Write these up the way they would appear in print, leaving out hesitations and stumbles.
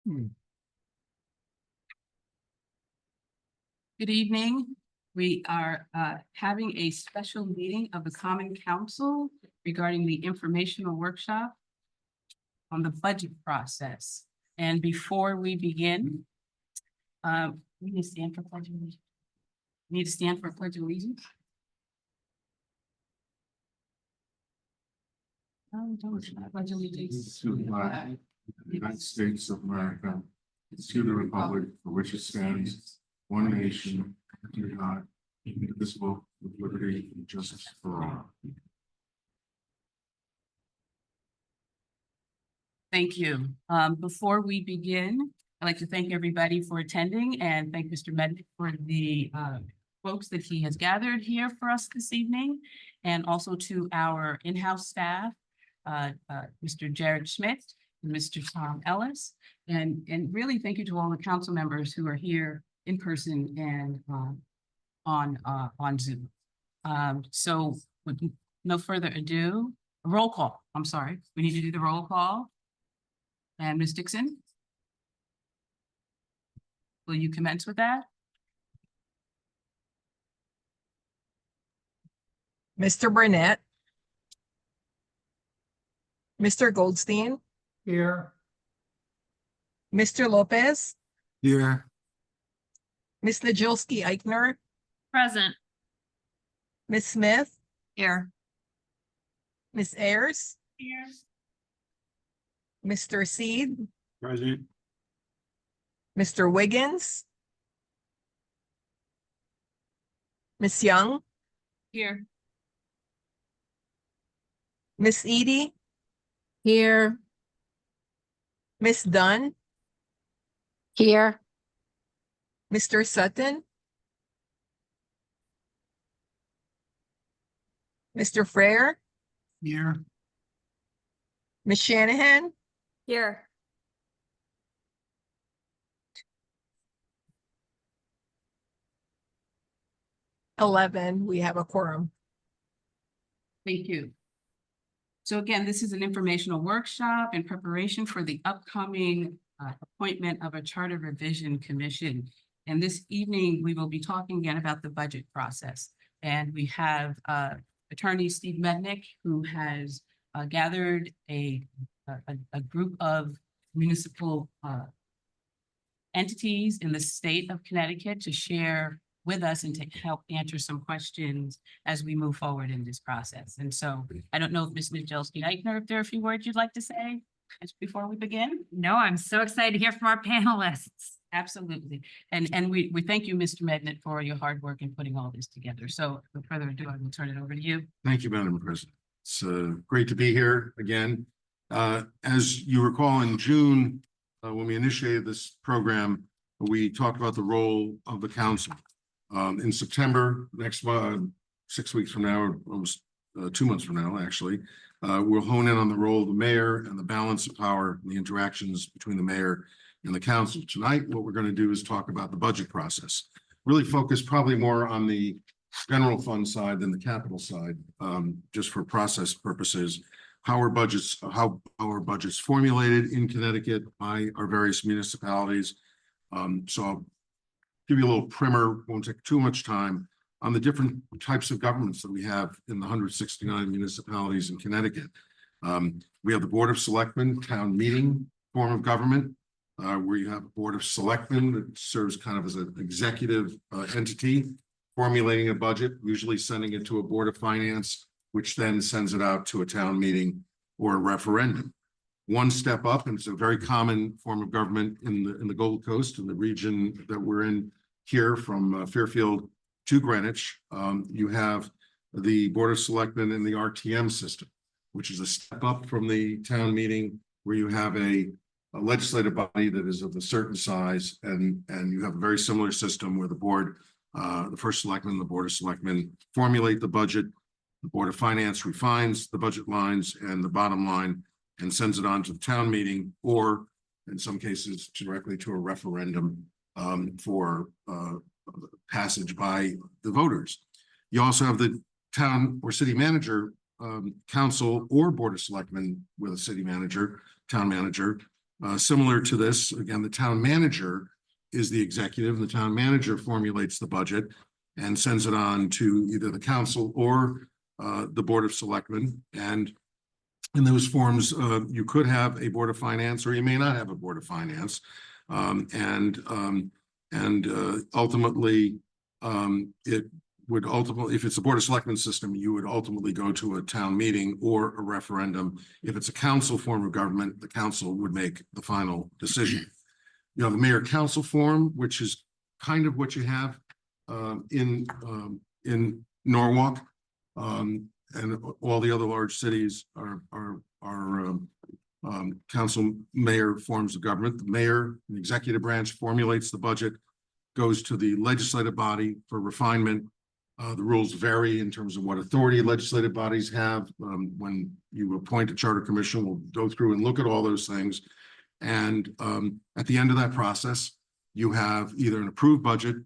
Good evening. We are having a special meeting of the Common Council regarding the informational workshop on the budget process. And before we begin, we need to stand for pledge of allegiance. We need to stand for pledge of allegiance. Pledge allegiance To the flag of the United States of America, and to the republic for which it stands, one nation, under God, indivisible, with liberty and justice for all. Thank you. Before we begin, I'd like to thank everybody for attending and thank Mr. Mednick for the folks that he has gathered here for us this evening, and also to our in-house staff, Mr. Jared Schmidt and Mr. Tom Ellis, and really thank you to all the council members who are here in person and on Zoom. So with no further ado, roll call. I'm sorry, we need to do the roll call. And Ms. Dixon, will you commence with that? Mr. Burnett. Mr. Goldstein. Here. Mr. Lopez. Here. Ms. Najolski Eichner. Present. Ms. Smith. Here. Ms. Ayers. Here. Mr. Seed. Present. Mr. Wiggins. Ms. Young. Here. Ms. Edie. Here. Ms. Dunn. Here. Mr. Sutton. Mr. Frere. Here. Ms. Shanahan. Here. We have a quorum. Thank you. So again, this is an informational workshop in preparation for the upcoming appointment of a charter revision commission. And this evening, we will be talking again about the budget process. And we have Attorney Steve Mednick, who has gathered a group of municipal entities in the state of Connecticut to share with us and to help answer some questions as we move forward in this process. And so I don't know if Ms. Najolski Eichner, if there are a few words you'd like to say before we begin? No, I'm so excited to hear from our panelists. Absolutely. And we thank you, Mr. Mednick, for your hard work in putting all this together. So without further ado, I will turn it over to you. Thank you, Madam President. It's great to be here again. As you recall, in June, when we initiated this program, we talked about the role of the council. In September, next month, 6 weeks from now, or almost 2 months from now, actually, we'll hone in on the role of the mayor and the balance of power and the interactions between the mayor and the council. Tonight, what we're going to do is talk about the budget process. Really focus probably more on the general fund side than the capital side, just for process purposes. How are budgets formulated in Connecticut by our various municipalities. So I'll give you a little primer, won't take too much time, on the different types of governments that we have in the 169 municipalities in Connecticut. We have the Board of Selectmen, town meeting form of government, where you have a Board of Selectmen that serves kind of as an executive entity, formulating a budget, usually sending it to a Board of Finance, which then sends it out to a town meeting or a referendum. One step up, and it's a very common form of government in the Gold Coast, in the region that we're in here from Fairfield to Greenwich. You have the Board of Selectmen in the RTM system, which is a step up from the town meeting, where you have a legislative body that is of a certain size, and you have a very similar system where the board, the first selectman, the Board of Selectmen formulate the budget. The Board of Finance refines the budget lines and the bottom line and sends it on to the town meeting, or in some cases directly to a referendum for passage by the voters. You also have the town or city manager, council or Board of Selectmen with a city manager, town manager, Similar to this, again, the town manager is the executive. The town manager formulates the budget and sends it on to either the council or the Board of Selectmen. And in those forms, you could have a Board of Finance, or you may not have a Board of Finance. Ultimately, it would ultimately, if it's a Board of Selectmen system, you would ultimately go to a town meeting or a referendum. If it's a council form of government, the council would make the final decision. You have the mayor council form, which is kind of what you have in Norwalk. And all the other large cities are council mayor forms of government. The mayor, the executive branch, formulates the budget, goes to the legislative body for refinement. The rules vary in terms of what authority legislative bodies have. When you appoint a charter commission, we'll go through and look at all those things. And at the end of that process, you have either an approved budget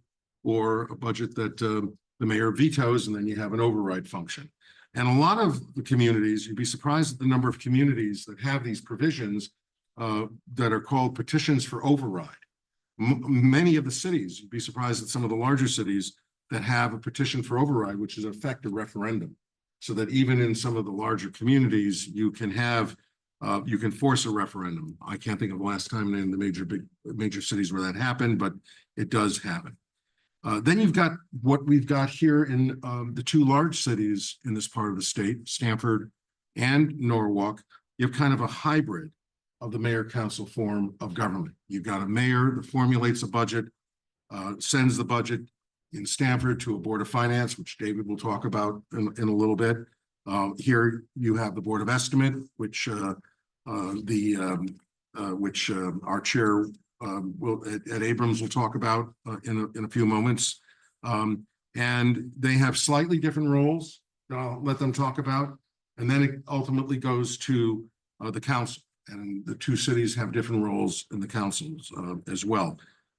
or a budget that the mayor vetoes, and then you have an override function. And a lot of the communities, you'd be surprised at the number of communities that have these provisions that are called petitions for override. Many of the cities, you'd be surprised at some of the larger cities that have a petition for override, which is in effect a referendum. So that even in some of the larger communities, you can have, you can force a referendum. I can't think of the last time in the major cities where that happened, but it does happen. Then you've got what we've got here in the two large cities in this part of the state, Stamford and Norwalk. You have kind of a hybrid of the mayor council form of government. You've got a mayor that formulates a budget, sends the budget in Stamford to a Board of Finance, which David will talk about in a little bit. Here you have the Board of Estimate, which our chair Ed Abrams will talk about in a few moments. And they have slightly different roles that I'll let them talk about. And then it ultimately goes to the council, and the two cities have different roles in the councils as well.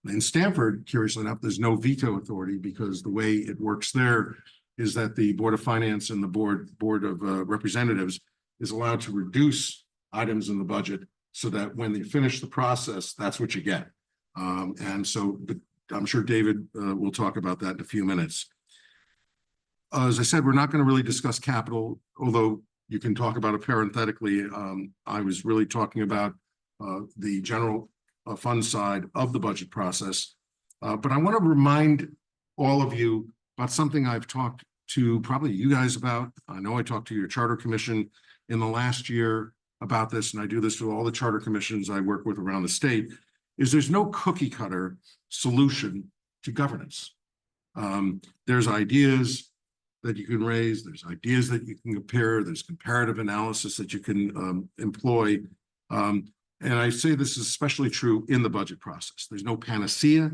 In Stamford, curiously enough, there's no veto authority, because the way it works there is that the Board of Finance and the Board of Representatives is allowed to reduce items in the budget so that when they finish the process, that's what you get. And so I'm sure David will talk about that in a few minutes. As I said, we're not going to really discuss capital, although you can talk about it parenthetically. I was really talking about the general fund side of the budget process. But I want to remind all of you about something I've talked to probably you guys about. I know I talked to your charter commission in the last year about this, and I do this with all the charter commissions I work with around the state, is there's no cookie cutter solution to governance. There's ideas that you can raise, there's ideas that you can compare, there's comparative analysis that you can employ. And I say this is especially true in the budget process. There's no panacea.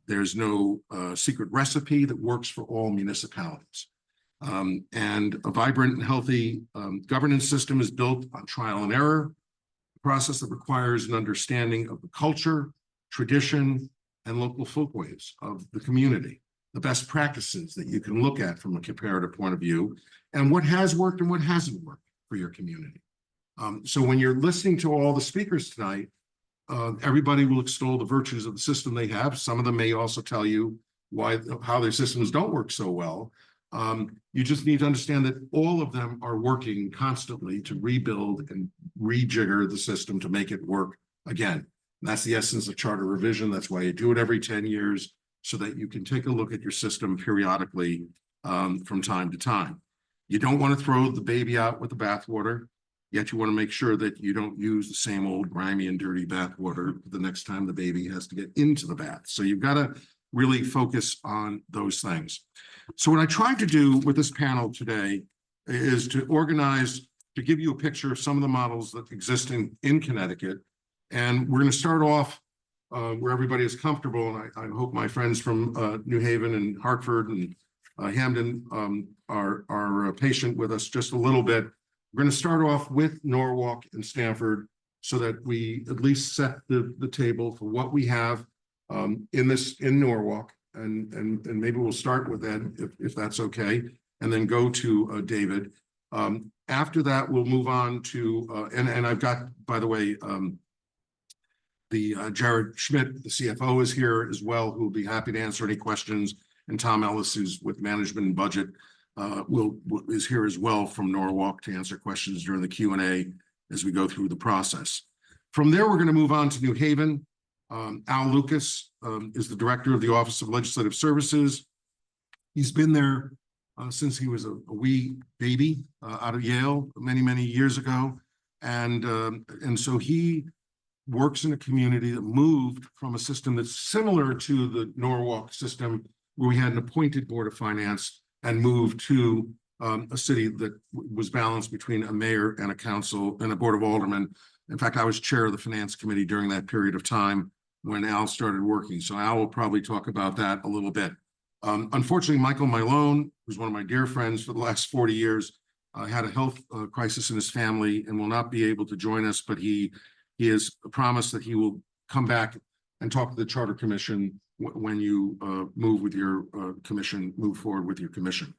There's no secret recipe that works for all municipalities. And a vibrant and healthy governance system is built on trial and error, a process that requires an understanding of the culture, tradition, and local folkways of the community, the best practices that you can look at from a comparative point of view, and what has worked and what hasn't worked for your community. So when you're listening to all the speakers tonight, everybody will extol the virtues of the system they have. Some of them may also tell you how their systems don't work so well. You just need to understand that all of them are working constantly to rebuild and rejigger the system to make it work again. And that's the essence of charter revision. That's why you do it every 10 years, so that you can take a look at your system periodically from time to time. You don't want to throw the baby out with the bathwater, yet you want to make sure that you don't use the same old grimy and dirty bathwater the next time the baby has to get into the bath. So you've got to really focus on those things. So what I tried to do with this panel today is to organize, to give you a picture of some of the models that exist in Connecticut. And we're going to start off where everybody is comfortable. And I hope my friends from New Haven and Hartford and Hamden are patient with us just a little bit. We're going to start off with Norwalk and Stamford so that we at least set the table for what we have in Norwalk. And maybe we'll start with that if that's okay, and then go to David. After that, we'll move on to, and I've got, by the way, Jared Schmidt, the CFO, is here as well, who will be happy to answer any questions. And Tom Ellis, who's with management and budget, is here as well from Norwalk to answer questions during the Q&A as we go through the process. From there, we're going to move on to New Haven. Al Lucas is the director of the Office of Legislative Services. He's been there since he was a wee baby out of Yale many years ago. And so he works in a community that moved from a system that's similar to the Norwalk system, where we had an appointed Board of Finance, and moved to a city that was balanced between a mayor and a council and a Board of Aldermen. In fact, I was chair of the Finance Committee during that period of time when Al started working. So Al will probably talk about that a little bit. Unfortunately, Michael Milone, who's one of my dear friends for the last 40 years, had a health crisis in his family and will not be able to join us, but he has promised that he will come back and talk to the Charter Commission when you move forward with your commission.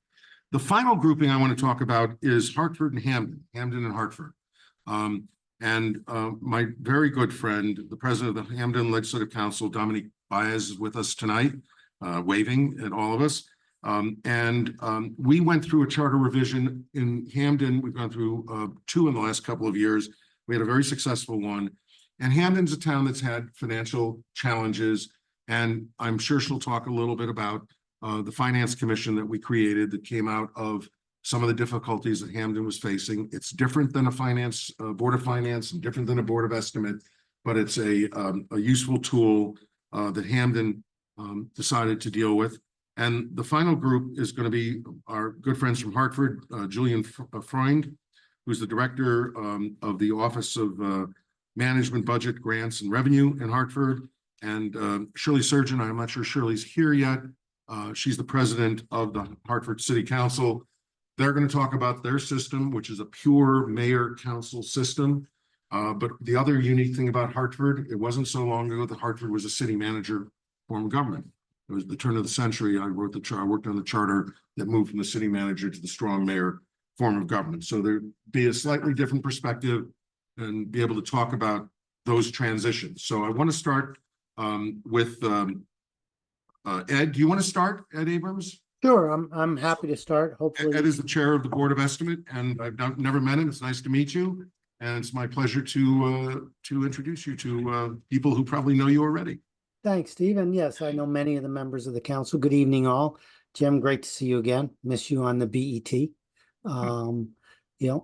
The final grouping I want to talk about is Hartford and Hamden and Hartford. My very good friend, the president of the Hamden Legislative Council, Dominique Baez, is with us tonight, waving at all of us. We went through a charter revision in Hamden. We've gone through 2 in the last couple of years. We had a very successful one. And Hamden's a town that's had financial challenges. And I'm sure she'll talk a little bit about the Finance Commission that we created that came out of some of the difficulties that Hamden was facing. It's different than a Board of Finance, and different than a Board of Estimate, but it's a useful tool that Hamden decided to deal with. And the final group is going to be our good friends from Hartford, Julian Freund, who's the director of the Office of Management, Budget, Grants, and Revenue in Hartford, and Shirley Surgeon. I'm not sure Shirley's here yet. She's the president of the Hartford City Council. They're going to talk about their system, which is a pure mayor-council system. But the other unique thing about Hartford, it wasn't so long ago that Hartford was a city manager form of government. It was the turn of the century. I worked on the charter that moved from the city manager to the strong mayor form of government. So there'd be a slightly different perspective and be able to talk about those transitions. So I want to start with Ed. Do you want to start, Ed Abrams? Sure, I'm happy to start. Hopefully, Ed is the chair of the Board of Estimate, and I've never met him. It's nice to meet you, and it's my pleasure to introduce you to people who probably know you already. thanks, Steve. And yes, I know many of the members of the council. Good evening, all. Jim, great to see you again. Miss you on the BET.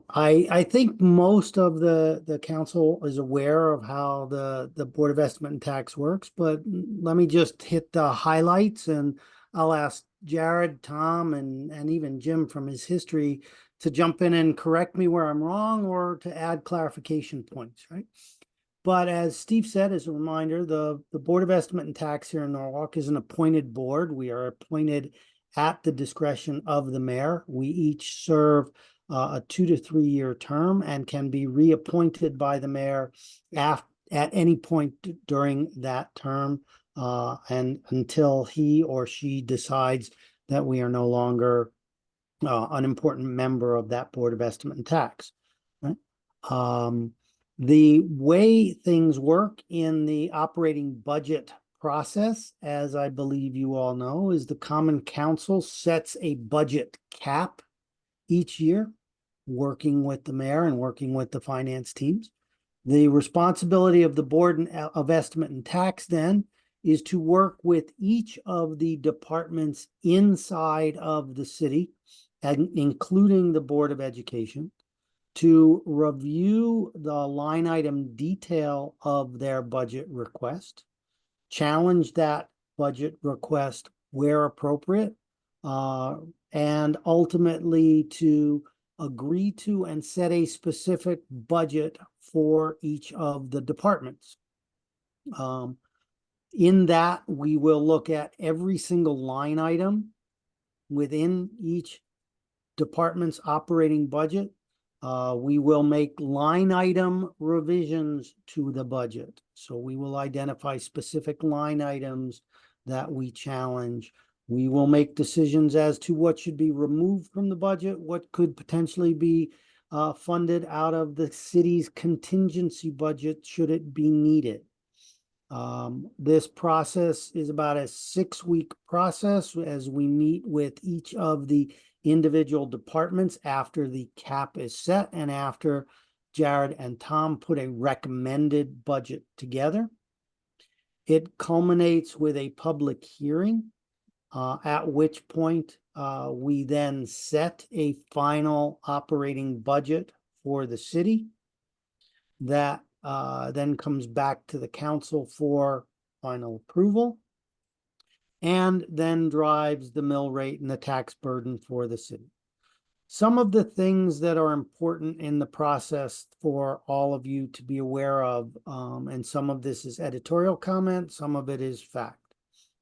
I think most of the council is aware of how the Board of Estimate and Tax works, but let me just hit the highlights, and I'll ask Jared, Tom, and even Jim from his history to jump in and correct me where I'm wrong or to add clarification points, right? But as Steve said, as a reminder, the Board of Estimate and Tax here in Norwalk is an appointed board. We are appointed at the discretion of the mayor. We each serve a 2 to 3 year term and can be reappointed by the mayor at any point during that term and until he or she decides that we are no longer an important member of that Board of Estimate and Tax. Right? The way things work in the operating budget process, as I believe you all know, is the Common Council sets a budget cap each year, working with the mayor and working with the finance teams. The responsibility of the Board of Estimate and Tax then is to work with each of the departments inside of the city, and including the Board of Education, to review the line item detail of their budget request, challenge that budget request where appropriate, and ultimately to agree to and set a specific budget for each of the departments. In that, we will look at every single line item within each department's operating budget. We will make line item revisions to the budget. So we will identify specific line items that we challenge. We will make decisions as to what should be removed from the budget, what could potentially be funded out of the city's contingency budget should it be needed. This process is about a 6-week process as we meet with each of the individual departments after the cap is set and after Jared and Tom put a recommended budget together. It culminates with a public hearing, at which point we then set a final operating budget for the city that then comes back to the council for final approval and then drives the mill rate and the tax burden for the city. Some of the things that are important in the process for all of you to be aware of, and some of this is editorial comment, some of it is fact,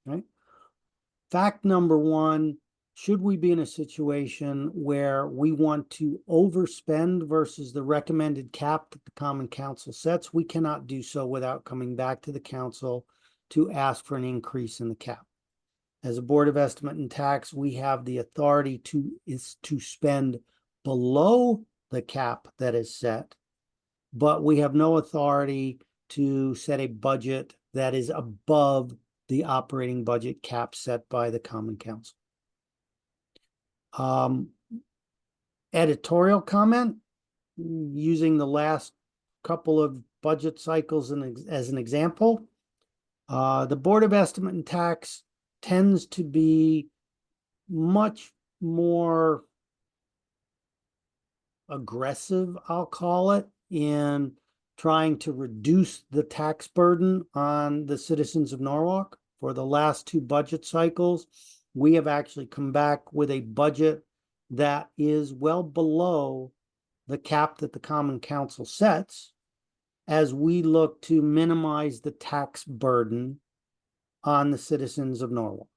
right? Fact number one, should we be in a situation where we want to overspend versus the recommended cap that the Common Council sets, we cannot do so without coming back to the council to ask for an increase in the cap. As a Board of Estimate and Tax, we have the authority to spend below the cap that is set, but we have no authority to set a budget that is above the operating budget cap set by the Common Council. Editorial comment, using the last couple of budget cycles as an example, the Board of Estimate and Tax tends to be much more aggressive, I'll call it, in trying to reduce the tax burden on the citizens of Norwalk. For the last 2 budget cycles, we have actually come back with a budget that is well below the cap that the Common Council sets as we look to minimize the tax burden on the citizens of Norwalk.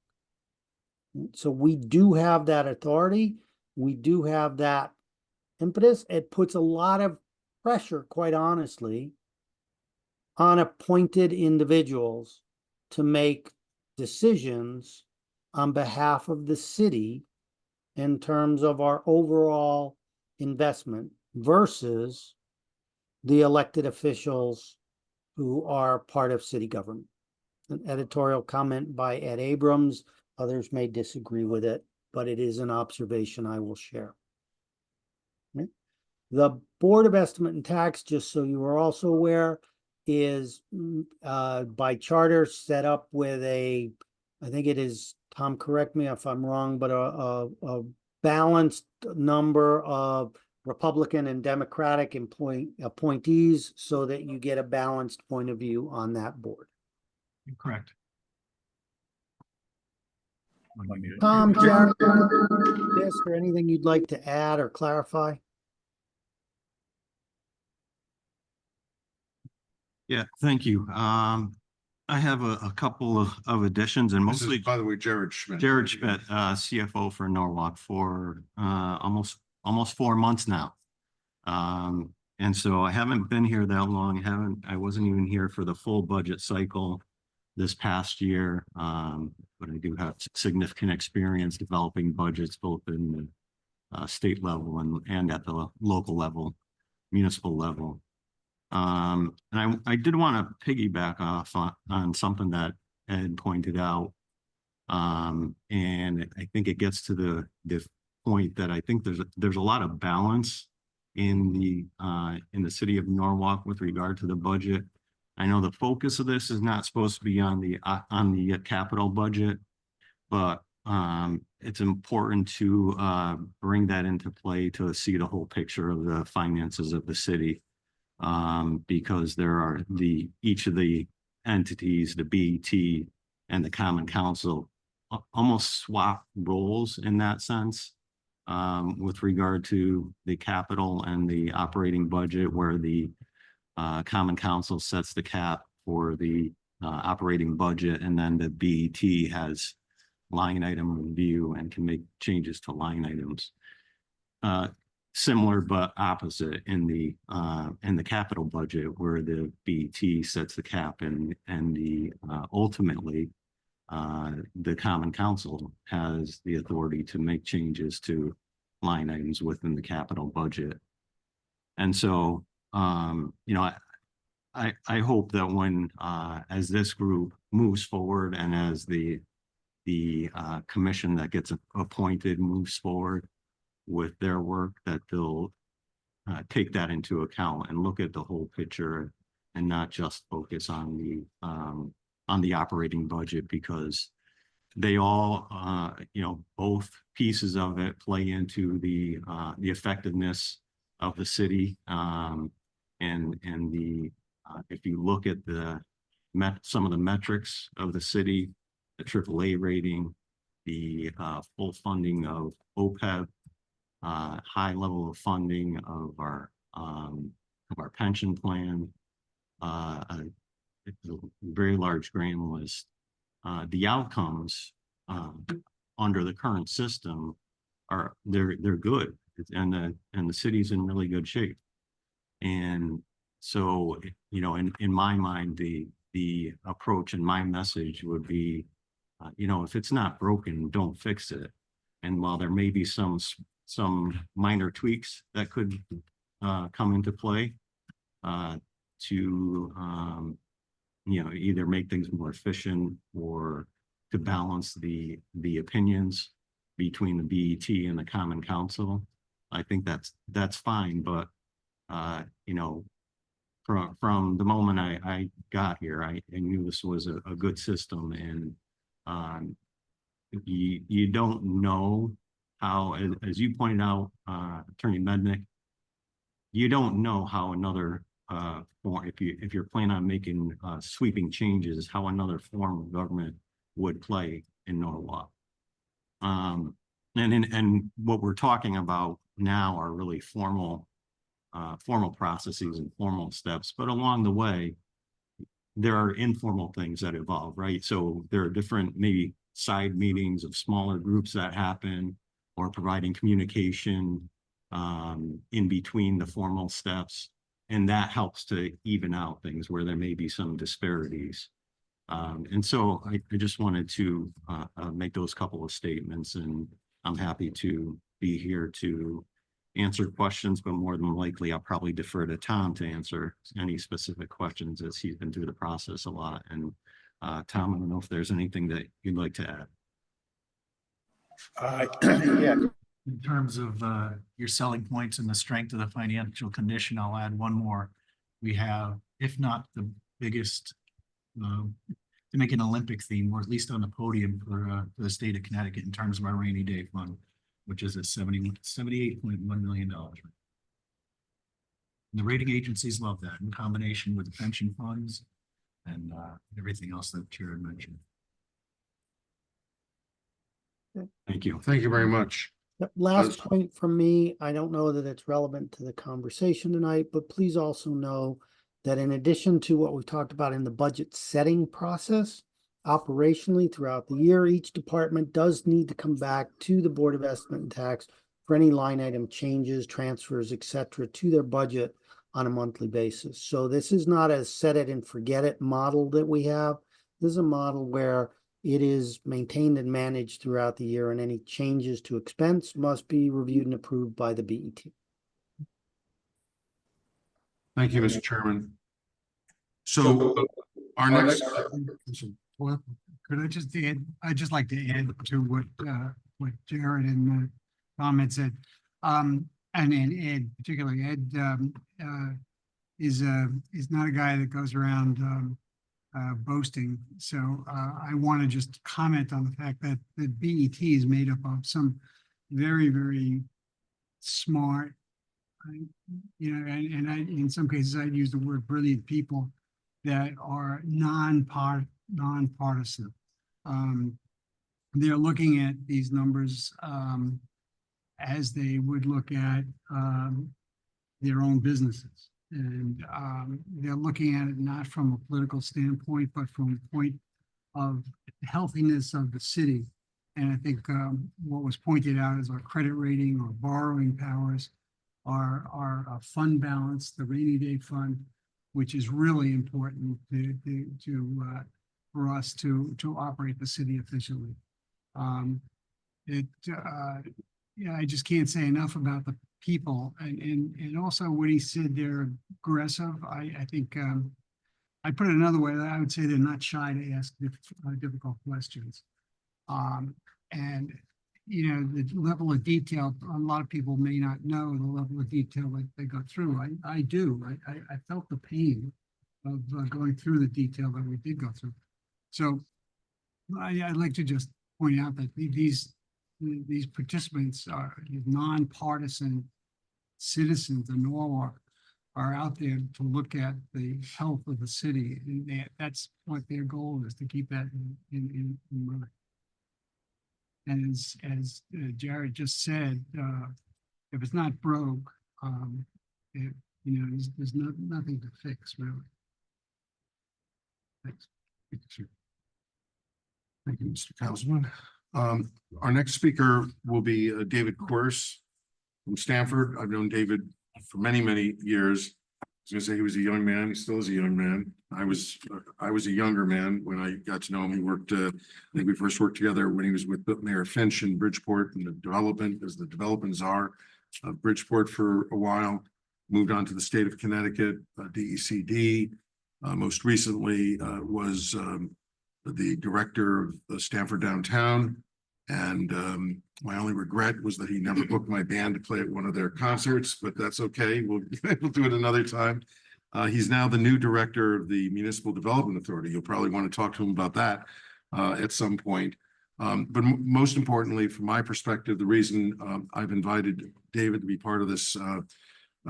So we do have that authority. We do have that impetus. It puts a lot of pressure, quite honestly, on appointed individuals to make decisions on behalf of the city in terms of our overall investment versus the elected officials who are part of city government. An editorial comment by Ed Abrams. Others may disagree with it, but it is an observation I will share. Okay. The Board of Estimate and Tax, just so you are also aware, is by charter set up with I think it is, Tom, correct me if I'm wrong, but a balanced number of Republican and Democratic appointees so that you get a balanced point of view on that board. Correct. Tom, Jared, this or anything you'd like to add or clarify? Yeah, thank you. I have a couple of additions and This mostly is, by the way, Jared Schmidt. Jared Schmidt, CFO for Norwalk for almost 4 months now. And so I haven't been here that long. I wasn't even here for the full budget cycle this past year. But I do have significant experience developing budgets both in the state level and at the local level, municipal level. And I did want to piggyback off on something that Ed pointed out. And I think it gets to the point that I think there's a lot of balance in the city of Norwalk with regard to the budget. I know the focus of this is not supposed to be on the capital budget, but it's important to bring that into play to see the whole picture of the finances of the city. Because there are each of the entities, the BET and the Common Council, almost swap roles in that sense, with regard to the capital and the operating budget, where the Common Council sets the cap for the operating budget, and then the BET has line item review and can make changes to line items. Similar but opposite in the capital budget, where the BET sets the cap and ultimately the Common Council has the authority to make changes to line items within the capital budget. And so, I hope that when, as this group moves forward and as the commission that gets appointed moves forward with their work, that they'll take that into account and look at the whole picture and not just focus on the operating budget, because they all, both pieces of it play into the effectiveness of the city. And if you look at some of the metrics of the city, the AAA rating, the full funding of OPEB, high level of funding of our pension plan, a very large grant list. The outcomes under the current system they're good, and the city's in really good shape. And so, in my mind, the approach and my message would be, if it's not broken, don't fix it. And while there may be some minor tweaks that could come into play to either make things more efficient or to balance the opinions between the BET and the Common Council, I think that's fine. But from the moment I got here, I knew this was a good system, and you don't know how, as you pointed out, Attorney Mednick, you don't know how another form, if you're planning on making sweeping changes, how another form of government would play in Norwalk. And what we're talking about now are really formal processes and formal steps, but along the way, there are informal things that evolve, right? So there are different maybe side meetings of smaller groups that happen, or providing communication in between the formal steps. And that helps to even out things where there may be some disparities. And so I just wanted to make those couple of statements, and I'm happy to be here to answer questions, but more than likely, I'll probably defer to Tom to answer any specific questions, as he's been through the process a lot. And Tom, I don't know if there's anything that you'd like to add. Yeah, In terms of your selling points and the strength of the financial condition, I'll add one more. We have, if not the biggest, to make an Olympic theme, or at least on the podium for the state of Connecticut in terms of our rainy day fund, which is at $78.1 million. And the rating agencies love that, in combination with the pension funds and everything else that Jared mentioned. Thank you. Thank you very much. Yep, last Yes. point from me, I don't know that it's relevant to the conversation tonight, but please also know that in addition to what we talked about in the budget setting process, operationally throughout the year, each department does need to come back to the Board of Estimate and Tax for any line item changes, transfers, etc., to their budget on a monthly basis. So this is not a set it and forget it model that we have. This is a model where it is maintained and managed throughout the year, and any changes to expense must be reviewed and approved by the BET. Thank you, Mr. Chairman. So our next. Well, could I just add, I'd just like to add to what Jared and Tom had said. And Ed, particularly Ed, is not a guy that goes around boasting. So I want to just comment on the fact that the BET is made up of some very, very smart, and I, in some cases, I'd use the word brilliant people that are nonpartisan. They're looking at these numbers as they would look at their own businesses. And they're looking at it not from a political standpoint, but from a point of healthiness of the city. And I think what was pointed out is our credit rating, our borrowing powers, our fund balance, the rainy day fund, which is really important for us to operate the city efficiently. Yeah, I just can't say enough about the people, and also what he said, they're aggressive. I think I put it another way, I would say they're not shy to ask difficult questions. And, you know, the level of detail, a lot of people may not know the level of detail that they go through. I do. I felt the pain of going through the detail that we did go through. So I'd like to just point out that these participants are nonpartisan citizens of Norwalk are out there to look at the health of the city, and that's what their goal is, to keep that in mind. And as Jared just said, if it's not broke, there's nothing to fix, really. Thanks. Thank you, Mr. Councilman. Our next speaker will be David Corse from Stanford. I've known David for many, many years. I was gonna say he was a young man. He still is a young man. I was a younger man when I got to know him. He worked, I think we first worked together when he was with Mayor Finch in Bridgeport and the development, as the development czar of Bridgeport for a while. Moved on to the state of Connecticut, DECD. Most recently was the director of Stanford Downtown. And my only regret was that he never booked my band to play at one of their concerts, but that's okay. We'll do it another time. He's now the new director of the Municipal Development Authority. You'll probably want to talk to him about that at some point. But most importantly, from my perspective, the reason I've invited David to be part of this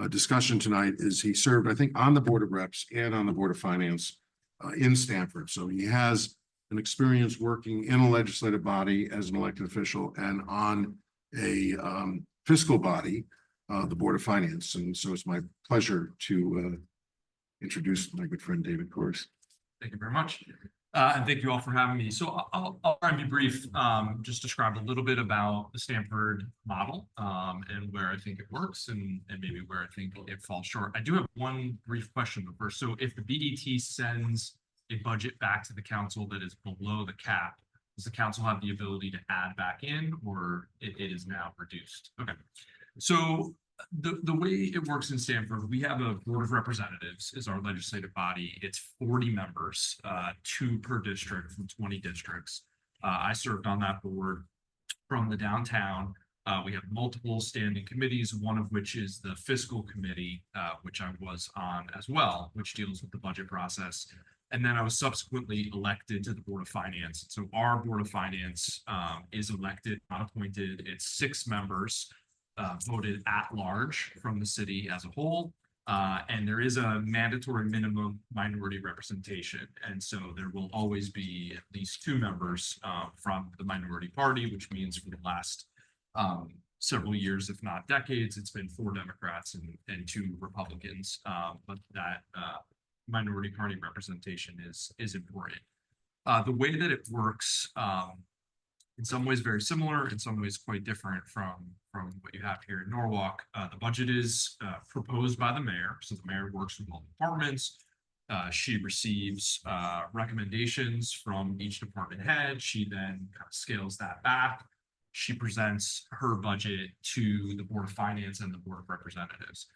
discussion tonight is he served, I think, on the Board of Reps and on the Board of Finance in Stanford. So he has an experience working in a legislative body as an elected official and on a fiscal body, the Board of Finance. And so it's my pleasure to introduce my good friend, David Corse. Thank you very much. And thank you all for having me. So I'll try and be brief, just describe a little bit about the Stanford model and where I think it works and maybe where I think it falls short. I do have one brief question first. So if the BDT sends a budget back to the council that is below the cap, does the council have the ability to add back in, or it is now reduced? Okay. So the way it works in Stanford, we have a Board of Representatives is our legislative body. It's 40 members, 2 per district from 20 districts. I served on that board from the downtown. We have multiple standing committees, one of which is the fiscal committee, which I was on as well, which deals with the budget process. And then I was subsequently elected to the Board of Finance. So our Board of Finance is elected, not appointed. It's 6 members voted at large from the city as a whole. And there is a mandatory minimum minority representation. And so there will always be at least 2 members from the minority party, which means for the last several years, if not decades, it's been 4 Democrats and 2 Republicans. But that minority party representation is important. The way that it works, in some ways very similar, in some ways quite different from what you have here in Norwalk. The budget is proposed by the mayor, so the mayor works with all departments. She receives recommendations from each department head. She then kind of scales that back. She presents her budget to the Board of Finance and the Board of Representatives.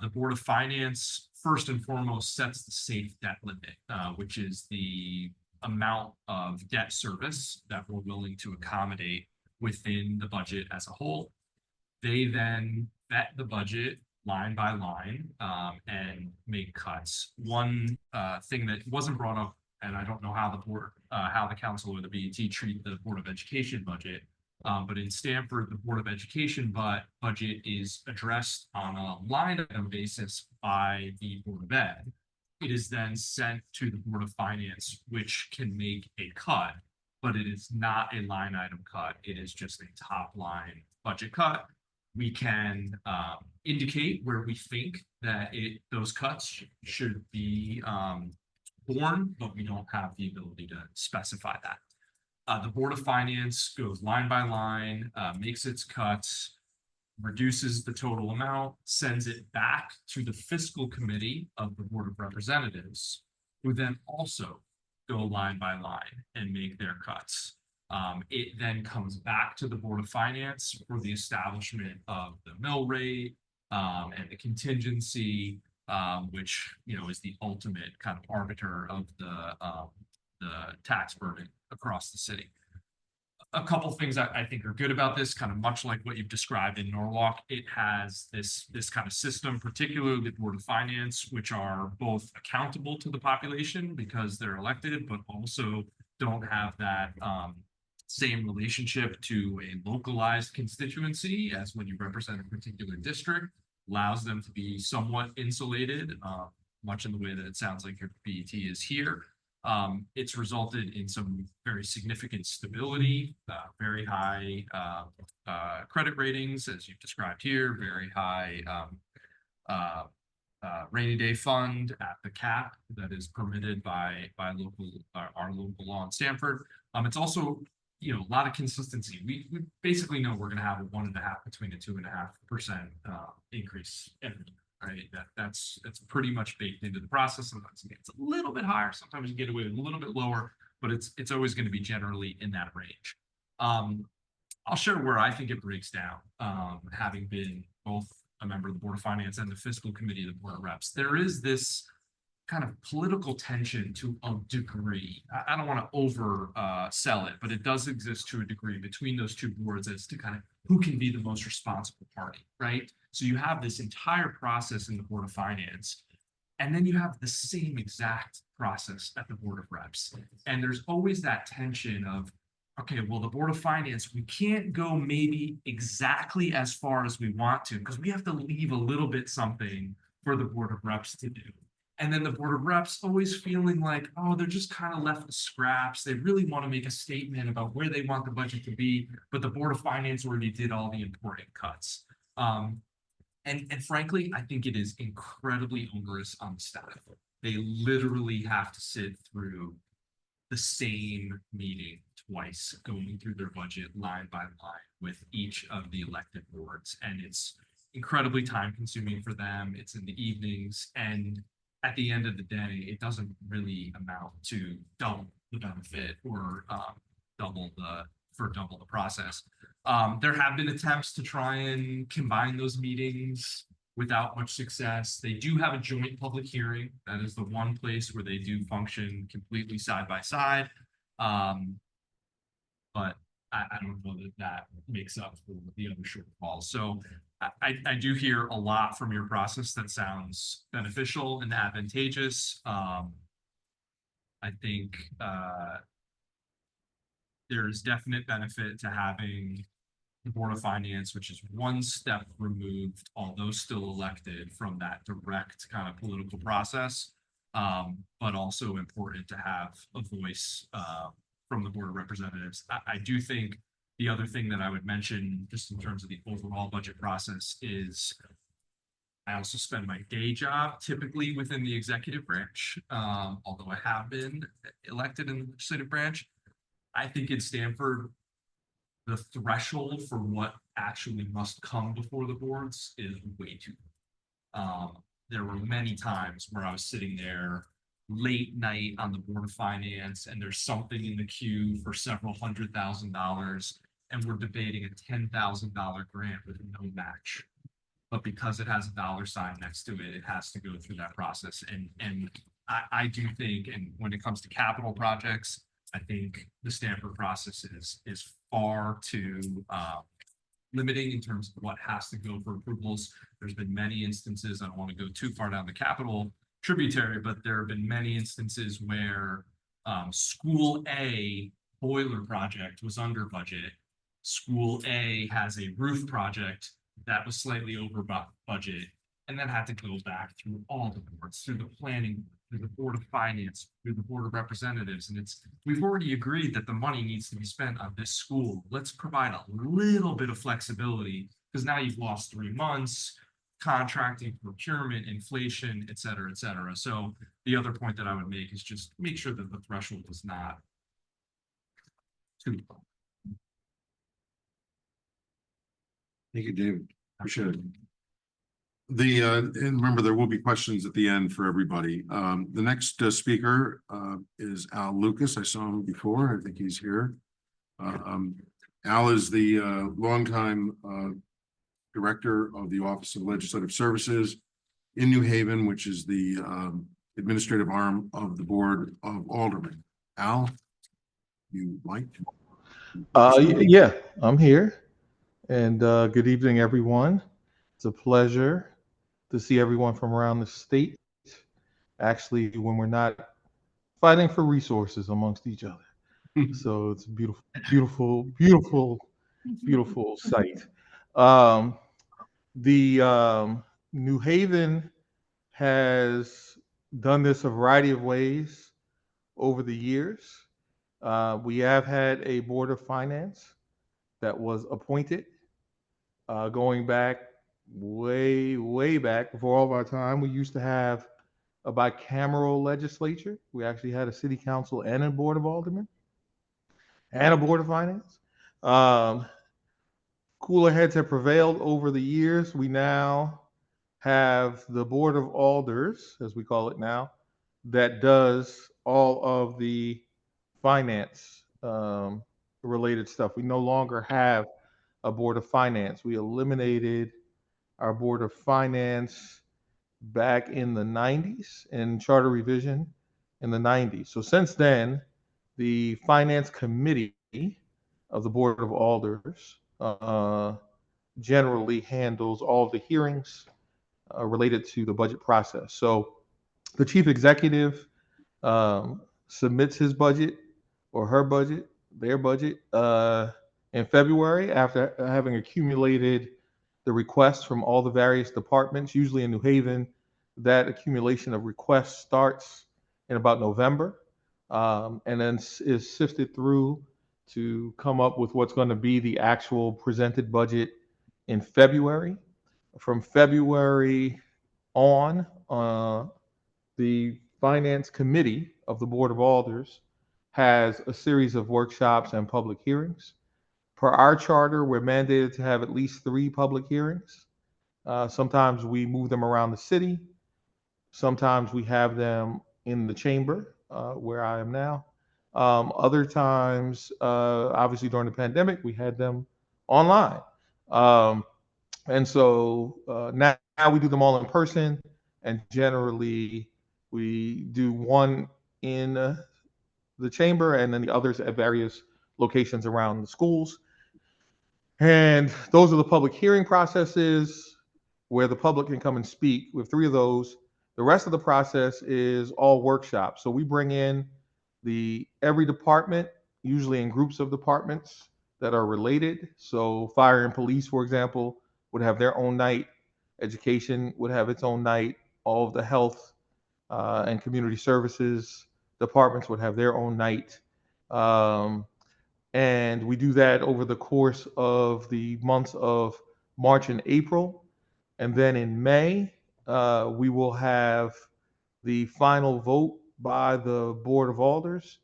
The Board of Finance, first and foremost, sets the safe debt limit, which is the amount of debt service that we're willing to accommodate within the budget as a whole. They then vet the budget line by line and make cuts. One thing that wasn't brought up, and I don't know how the board, how the council or the BET treat the Board of Education budget, but in Stanford, the Board of Education budget is addressed on a line item basis by the Board of Ed. It is then sent to the Board of Finance, which can make a cut, but it is not a line item cut. It is just a top line budget cut. We can indicate where we think that those cuts should be borne, but we don't have the ability to specify that. The Board of Finance goes line by line, makes its cuts, reduces the total amount, sends it back to the fiscal committee of the Board of Representatives, who then also go line by line and make their cuts. It then comes back to the Board of Finance for the establishment of the mill rate and the contingency. which, you know, is the ultimate kind of arbiter of the tax burden across the city. A couple things I think are good about this, kind of much like what you've described in Norwalk. It has this kind of system, particularly the Board of Finance, which are both accountable to the population because they're elected, but also don't have that same relationship to a localized constituency as when you represent a particular district, allows them to be somewhat insulated, much in the way that it sounds like your BET is here. It's resulted in some very significant stability, very high credit ratings, as you've described here, very high rainy day fund at the cap that is permitted by our local law in Stamford. It's also, you know, a lot of consistency. We basically know we're going to have a 1.5 between a 2.5% increase every year. Right, that's pretty much baked into the process. Sometimes it gets a little bit higher, sometimes you get away with a little bit lower, but it's always going to be generally in that range. I'll share where I think it breaks down. Having been both a member of the Board of Finance and the Fiscal Committee of the Board of Reps, there is this kind of political tension to a degree. I don't want to over sell it, but it does exist to a degree between those two boards as to kind of who can be the most responsible party, right? So you have this entire process in the Board of Finance, and then you have the same exact process at the Board of Reps. And there's always that tension of, okay, well, the Board of Finance, we can't go maybe exactly as far as we want to, because we have to leave a little bit something for the Board of Reps to do. And then the Board of Reps always feeling like, oh, they're just kind of left with scraps. They really want to make a statement about where they want the budget to be, but the Board of Finance already did all the important cuts. And frankly, I think it is incredibly onerous on the staff. They literally have to sit through the same meeting twice, going through their budget line by line with each of the elected boards. And it's incredibly time consuming for them. It's in the evenings, and at the end of the day, it doesn't really amount to double the benefit or double the process. There have been attempts to try and combine those meetings without much success. They do have a joint public hearing. That is the one place where they do function completely side by side. But I don't know that makes up for the other shortfalls. So I do hear a lot from your process that sounds beneficial and advantageous. I think there's definite benefit to having the Board of Finance, which is one step removed, although still elected, from that direct kind of political process, but also important to have a voice from the Board of Representatives. I do think the other thing that I would mention, just in terms of the overall budget process, is I also spend my day job typically within the executive branch, although I have been elected in the legislative branch. I think in Stamford, the threshold for what actually must come before the boards is way too low. There were many times where I was sitting there late night on the Board of Finance, and there's something in the queue for several $100,000, and we're debating a $10,000 grant with no match. But because it has a dollar sign next to it, it has to go through that process. And I do think, and when it comes to capital projects, I think the Stamford process is far too limiting in terms of what has to go for approvals. There's been many instances, I don't want to go too far down the capital tributary, but there have been many instances where School A boiler project was under budget. School A has a roof project that was slightly over budget, and then had to go back through all the boards, through the planning, through the Board of Finance, through the Board of Representatives. And we've already agreed that the money needs to be spent on this school. Let's provide a little bit of flexibility, because now you've lost 3 months, contracting, procurement, inflation, et cetera, et cetera. So the other point that I would make is just make sure that the threshold is not too low. Thank you, David. Appreciate it. And remember, there will be questions at the end for everybody. The next speaker is Al Lucas. I saw him before. I think he's here. Al is the longtime director of the Office of Legislative Services. in New Haven, which is the administrative arm of the Board of Aldermen. Al, you like? Yeah, I'm here. And good evening, everyone. It's a pleasure to see everyone from around the state. Actually, when we're not fighting for resources amongst each other. So it's a beautiful, beautiful, beautiful, beautiful sight. The New Haven has done this a variety of ways over the years. We have had a Board of Finance that was appointed going back way, way back before all of our time. We used to have a bicameral legislature. We actually had a city council and a Board of Aldermen and a Board of Finance. Cooler heads have prevailed over the years. We now have the Board of Alders, as we call it now, that does all of the finance related stuff. We no longer have a Board of Finance. We eliminated our Board of Finance back in the 90s in charter revision in the 90s. So since then, the Finance Committee of the Board of Alders generally handles all of the hearings related to the budget process. So the chief executive submits his budget or her budget, their budget, in February after having accumulated the requests from all the various departments. Usually in New Haven, that accumulation of requests starts in about November, and then is sifted through to come up with what's going to be the actual presented budget in February. From February on, the Finance Committee of the Board of Alders has a series of workshops and public hearings. Per our charter, we're mandated to have at least 3 public hearings. Sometimes we move them around the city. Sometimes we have them in the chamber, where I am now. Other times, obviously during the pandemic, we had them online. And so now we do them all in person, and generally we do one in the chamber and then the others at various locations around the schools. And those are the public hearing processes where the public can come and speak. We have 3 of those. The rest of the process is all workshops. So we bring in every department, usually in groups of departments that are related. So fire and police, for example, would have their own night. Education would have its own night. All of the health and community services departments would have their own night. And we do that over the course of the months of March and April. And then in May, we will have the final vote by the Board of Alders,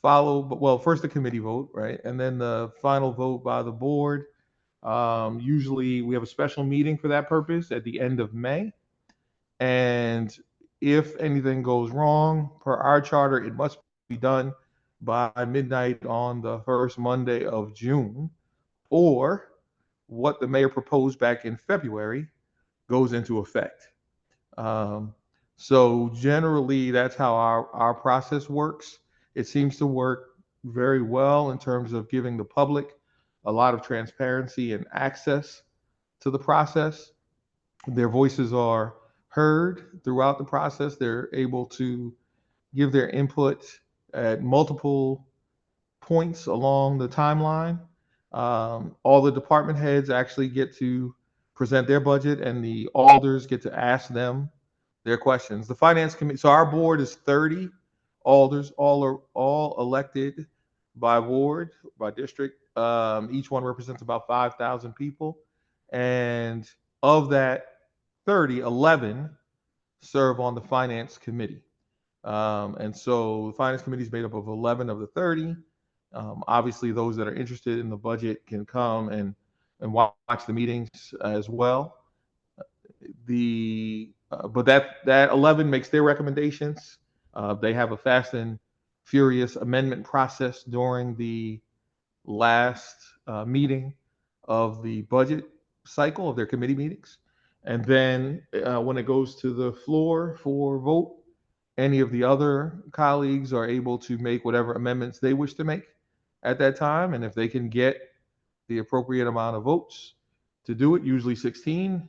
first the committee vote, right? And then the final vote by the board. Usually we have a special meeting for that purpose at the end of May. And if anything goes wrong, per our charter, it must be done by midnight on the first Monday of June, or what the mayor proposed back in February goes into effect. So generally, that's how our process works. It seems to work very well in terms of giving the public a lot of transparency and access to the process. Their voices are heard throughout the process. They're able to give their input at multiple points along the timeline. All the department heads actually get to present their budget, and the alders get to ask them their questions. The finance committee, so our board is 30 alders, all elected by ward, by district. Each one represents about 5,000 people. And of that 30, 11 serve on the finance committee. And so the finance committee is made up of 11 of the 30. Obviously, those that are interested in the budget can come and watch the meetings as well. But that 11 makes their recommendations. They have a fast and furious amendment process during the last meeting of the budget cycle of their committee meetings. And then when it goes to the floor for vote, any of the other colleagues are able to make whatever amendments they wish to make at that time. And if they can get the appropriate amount of votes to do it, usually 16,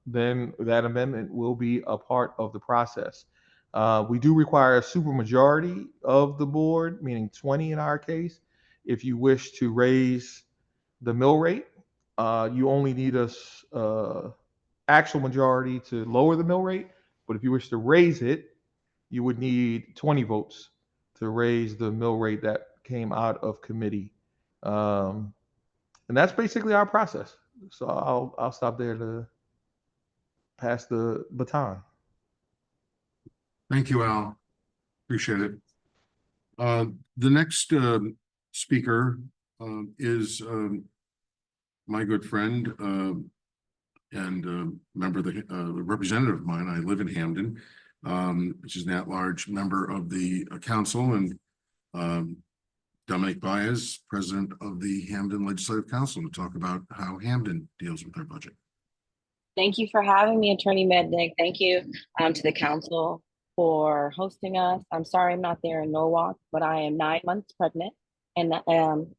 then that amendment will be a part of the process. We do require a supermajority of the board, meaning 20 in our case. If you wish to raise the mill rate, you only need a actual majority to lower the mill rate. But if you wish to raise it, you would need 20 votes to raise the mill rate that came out of committee. And that's basically our process. So I'll stop there to pass the baton. Thank you, Al. Appreciate it. The next speaker is my good friend and member of the representative of mine. I live in Hamden, which is an at-large member of the council, and Dominic Baez, president of the Hamden Legislative Council, to talk about how Hamden deals with their budget. Thank you for having me, Attorney Mednick. Thank you to the council for hosting us. I'm sorry I'm not there in Norwalk, but I am 9 months pregnant. And at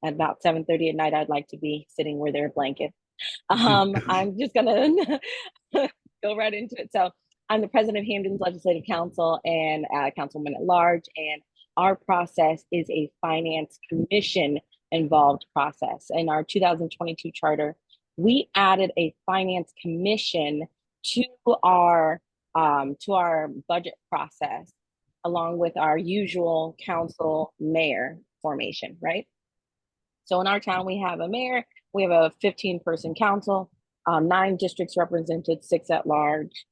about 7:30 at night, I'd like to be sitting where there are blankets. I'm just gonna go right into it. So I'm the president of Hamden's Legislative Council and councilman at large. And our process is a finance commission involved process. In our 2022 charter, we added a finance commission to our budget process, along with our usual council mayor formation, right? So in our town, we have a mayor, we have a 15-person council, 9 districts represented, 6 at large.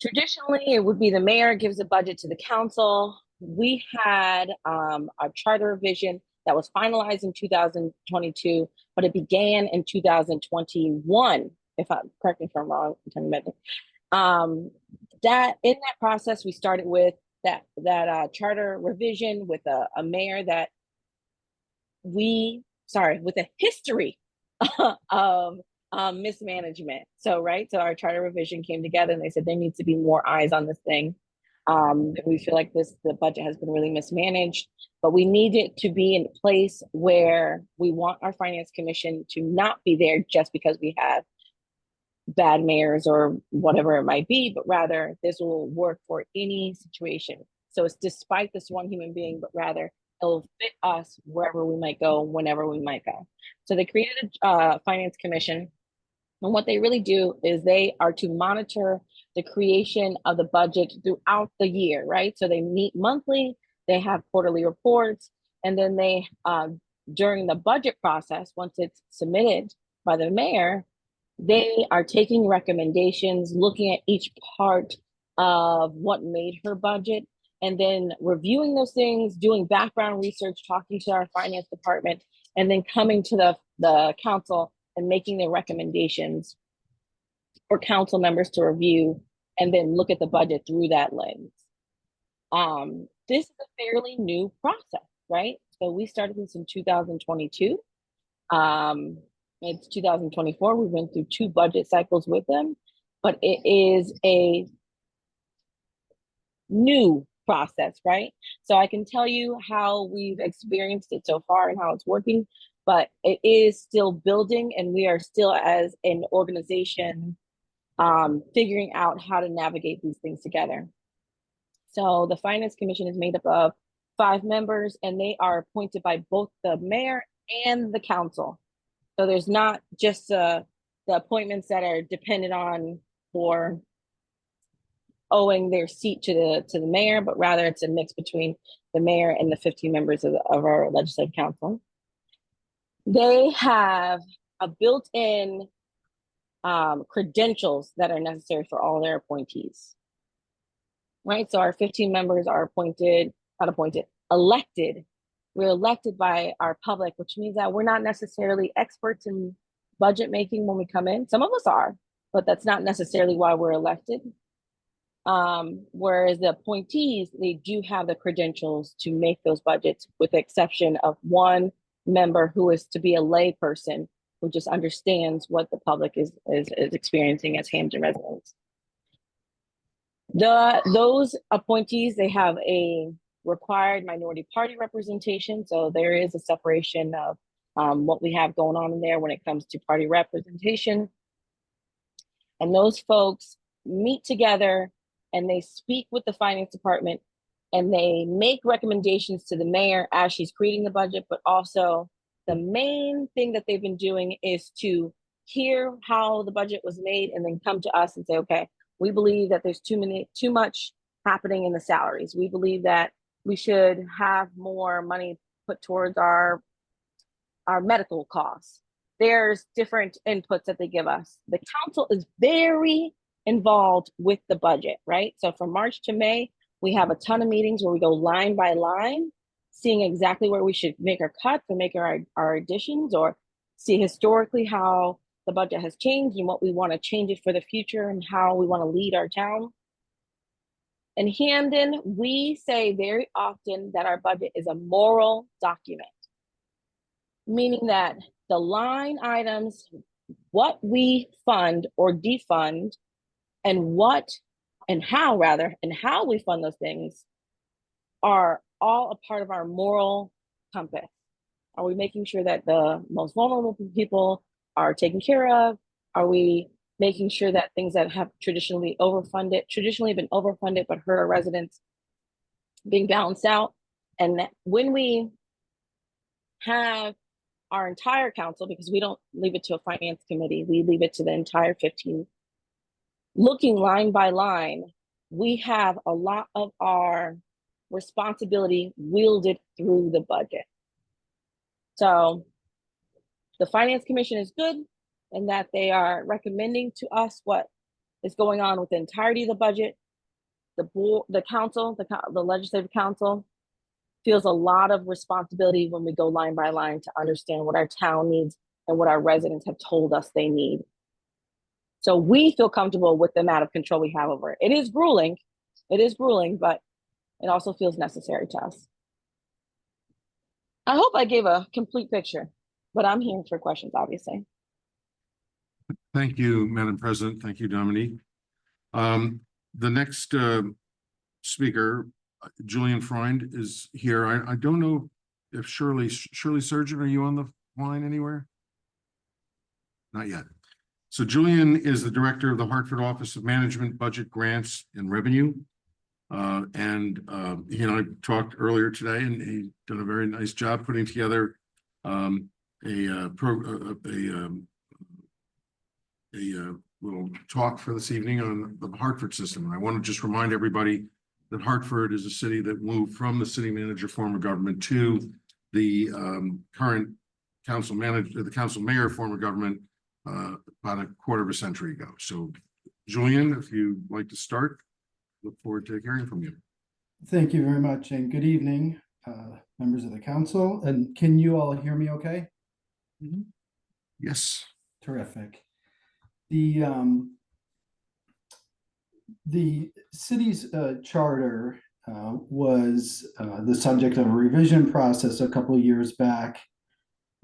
Traditionally, it would be the mayor gives a budget to the council. We had a charter revision that was finalized in 2022, but it began in 2021. Correct me if I'm wrong, that in that process, we started with that charter revision with a mayor that with a history of mismanagement. So our charter revision came together and they said there needs to be more eyes on this thing. We feel like the budget has been really mismanaged, but we need it to be in place where we want our finance commission to not be there just because we have bad mayors or whatever it might be, but rather this will work for any situation. So it's despite this one human being, but rather it'll fit us wherever we might go, whenever we might go. So they created a finance commission. And what they really do is they are to monitor the creation of the budget throughout the year, right? So they meet monthly, they have quarterly reports, and then they, during the budget process, once it's submitted by the mayor, they are taking recommendations, looking at each part of what made her budget, and then reviewing those things, doing background research, talking to our finance department, and then coming to the council and making their recommendations for council members to review and then look at the budget through that lens. This is a fairly new process, right? So we started this in 2022. It's 2024. We went through 2 budget cycles with them, but it is a new process, right? So I can tell you how we've experienced it so far and how it's working, but it is still building, and we are still, as an organization, figuring out how to navigate these things together. So the Finance Commission is made up of 5 members, and they are appointed by both the mayor and the council. So there's not just the appointments that are dependent on or owing their seat to the mayor, but rather it's a mix between the mayor and the 15 members of our legislative council. They have a built-in credentials that are necessary for all their appointees, right? So our 15 members are elected. We're elected by our public, which means that we're not necessarily experts in budget making when we come in. Some of us are, but that's not necessarily why we're elected. Whereas the appointees, they do have the credentials to make those budgets, with the exception of one member who is to be a lay person who just understands what the public is experiencing as Hampton residents. Those appointees, they have a required minority party representation. So there is a separation of what we have going on in there when it comes to party representation. And those folks meet together and they speak with the finance department and they make recommendations to the mayor as she's creating the budget, but also the main thing that they've been doing is to hear how the budget was made and then come to us and say, okay, we believe that there's too much happening in the salaries. We believe that we should have more money put towards our medical costs. There's different inputs that they give us. The council is very involved with the budget, right? So from March to May, we have a ton of meetings where we go line by line, seeing exactly where we should make our cuts or make our additions, or see historically how the budget has changed and what we want to change it for the future and how we want to lead our town. In Hamden, we say very often that our budget is a moral document, meaning that the line items, what we fund or defund, and how we fund those things are all a part of our moral compass. Are we making sure that the most vulnerable people are taken care of? Are we making sure that things that have traditionally been overfunded but hurt our residents being balanced out? And that when we have our entire council, because we don't leave it to a finance committee, we leave it to the entire 15, looking line by line, we have a lot of our responsibility wielded through the budget. So the Finance Commission is good in that they are recommending to us what is going on with the entirety of the budget. The board, the council, the legislative council feels a lot of responsibility when we go line by line to understand what our town needs and what our residents have told us they need. So we feel comfortable with the amount of control we have over it. It is grueling, but it also feels necessary to us. I hope I gave a complete picture, but I'm here for questions, obviously. Thank you, Madam President. Thank you, Dominique. The next speaker, Julian Freund, is here. I don't know if Shirley Surgeon, are you on the line anywhere? Not yet. So Julian is the director of the Hartford Office of Management, Budget, Grants, and Revenue. He and I talked earlier today, and he did a very nice job putting together a little talk for this evening on the Hartford system. And I want to just remind everybody that Hartford is a city that moved from the city manager form of government to the current council mayor form of government about a quarter of a century ago. So Julian, if you'd like to start, look forward to hearing from you. Thank you very much, and good evening, members of the council. And can you all hear me okay? Mm-hmm. Yes. Terrific. The city's charter was the subject of a revision process a couple of years back.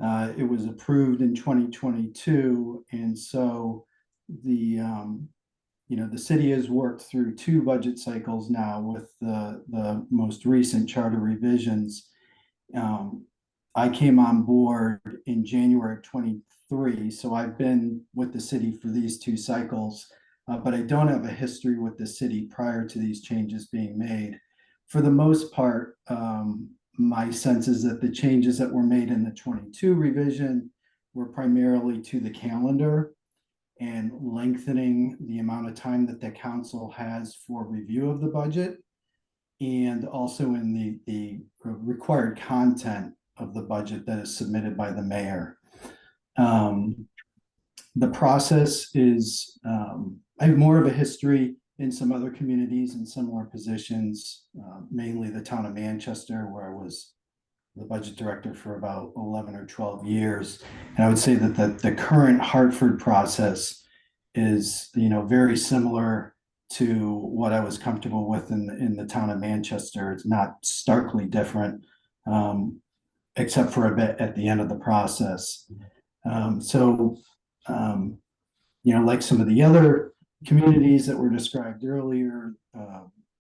It was approved in 2022, and so the city has worked through 2 budget cycles now with the most recent charter revisions. I came on board in January of 23, so I've been with the city for these 2 cycles, but I don't have a history with the city prior to these changes being made. For the most part, my sense is that the changes that were made in the 22 revision were primarily to the calendar and lengthening the amount of time that the council has for review of the budget, and also in the required content of the budget that is submitted by the mayor. The process is, I have more of a history in some other communities in similar positions, mainly the town of Manchester, where I was the budget director for about 11 or 12 years. And I would say that the current Hartford process is, very similar to what I was comfortable with in the town of Manchester. It's not starkly different, except for a bit at the end of the process. So, like some of the other communities that were described earlier,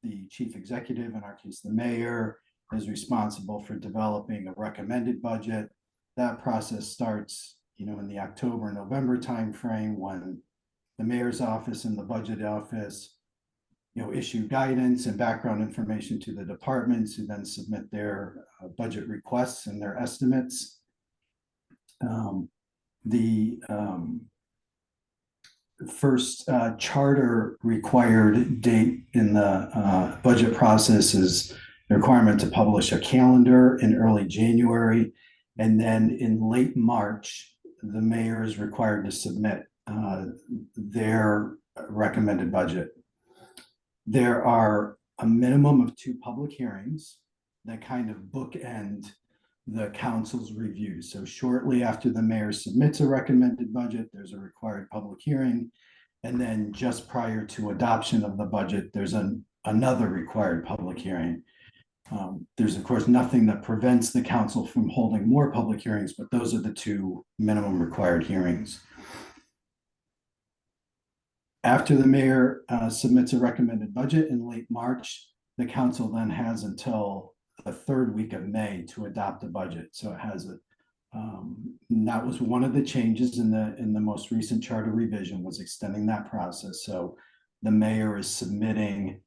the chief executive, in our case, the mayor, is responsible for developing a recommended budget. That process starts, in the October, November timeframe, when the mayor's office and the budget office, issue guidance and background information to the departments, who then submit their budget requests and their estimates. The first charter required date in the budget process is the requirement to publish a calendar in early January. And then in late March, the mayor is required to submit their recommended budget. There are a minimum of 2 public hearings that kind of bookend the council's review. So shortly after the mayor submits a recommended budget, there's a required public hearing. And then just prior to adoption of the budget, there's another required public hearing. There's, of course, nothing that prevents the council from holding more public hearings, but those are the 2 minimum required hearings. After the mayor submits a recommended budget in late March, the council then has until the 3rd week of May to adopt the budget. So it has that was one of the changes in the most recent charter revision, was extending that process. So the mayor is submitting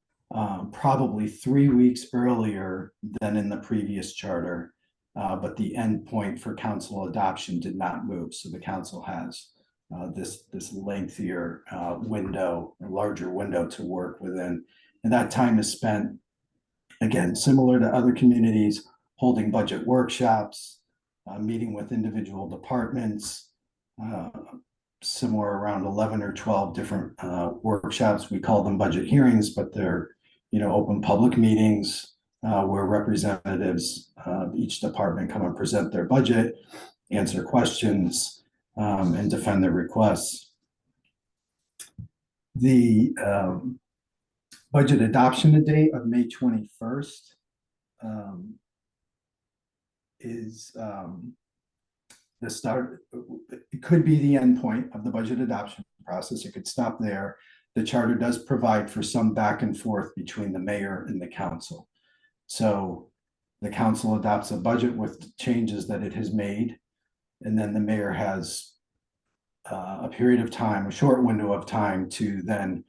probably 3 weeks earlier than in the previous charter, but the end point for council adoption did not move. So the council has this lengthier window, a larger window to work within. And that time is spent, again, similar to other communities, holding budget workshops, meeting with individual departments, somewhere around 11 or 12 different workshops. We call them budget hearings, but they're, open public meetings where representatives of each department come and present their budget, answer questions, and defend their requests. The budget adoption date of May 21st is the start. It could be the end point of the budget adoption process. It could stop there. The charter does provide for some back and forth between the mayor and the council. So the council adopts a budget with changes that it has made, and then the mayor has a period of time, a short window of time, to then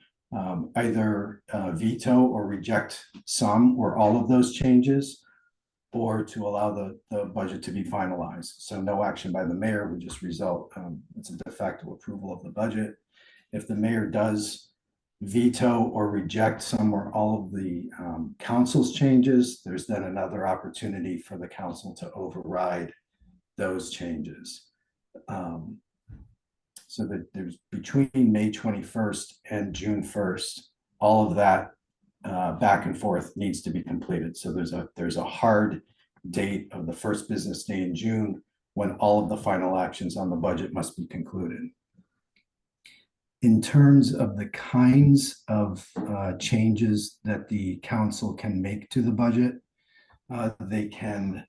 either veto or reject some or all of those changes, or to allow the budget to be finalized. So no action by the mayor would just result, it's a de facto approval of the budget. If the mayor does veto or reject some or all of the council's changes, there's then another opportunity for the council to override those changes. So that there's between May 21st and June 1st, all of that back and forth needs to be completed. So there's a hard date of the first business day in June when all of the final actions on the budget must be concluded. In terms of the kinds of changes that the council can make to the budget, they can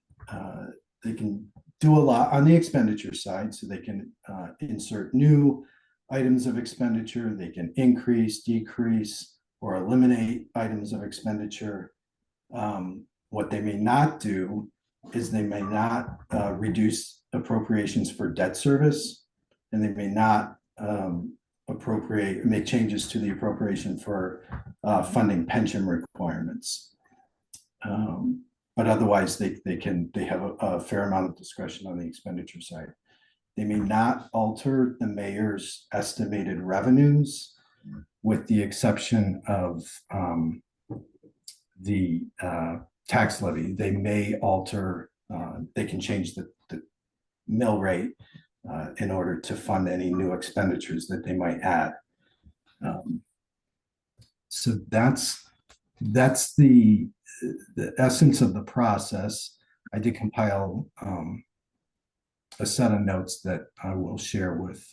do a lot on the expenditure side. So they can insert new items of expenditure. They can increase, decrease, or eliminate items of expenditure. What they may not do is they may not reduce appropriations for debt service, and they may not make changes to the appropriation for funding pension requirements. But otherwise, they have a fair amount of discretion on the expenditure side. They may not alter the mayor's estimated revenues, with the exception of the tax levy. They may alter, they can change the mill rate in order to fund any new expenditures that they might add. So that's the essence of the process. I did compile a set of notes that I will share with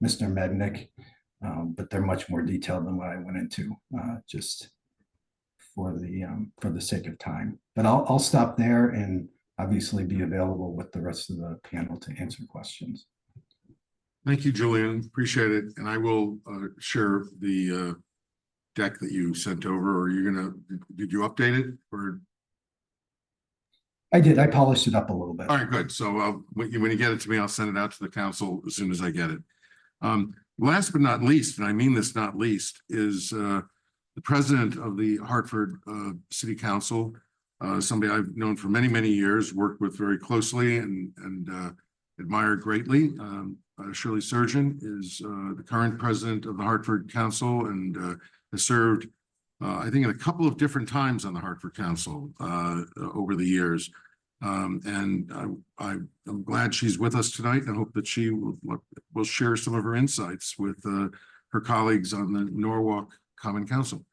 Mr. Mednick, but they're much more detailed than what I went into, just for the sake of time. But I'll stop there and obviously be available with the rest of the panel to answer questions. Thank you, Julian. Appreciate it. And I will share the deck that you sent over. Or you're gonna, did you update it or? I did. I polished it up a little bit. All right, good. So when you get it to me, I'll send it out to the council as soon as I get it. Last but not least, and I mean this not least, is the president of the Hartford City Council, somebody I've known for many, many years, worked with very closely and admired greatly. Shirley Surgeon is the current president of the Hartford Council and has served, I think, in a couple of different times on the Hartford Council over the years. And I'm glad she's with us tonight. I hope that she will share some of her insights with her colleagues on the Norwalk Common Council.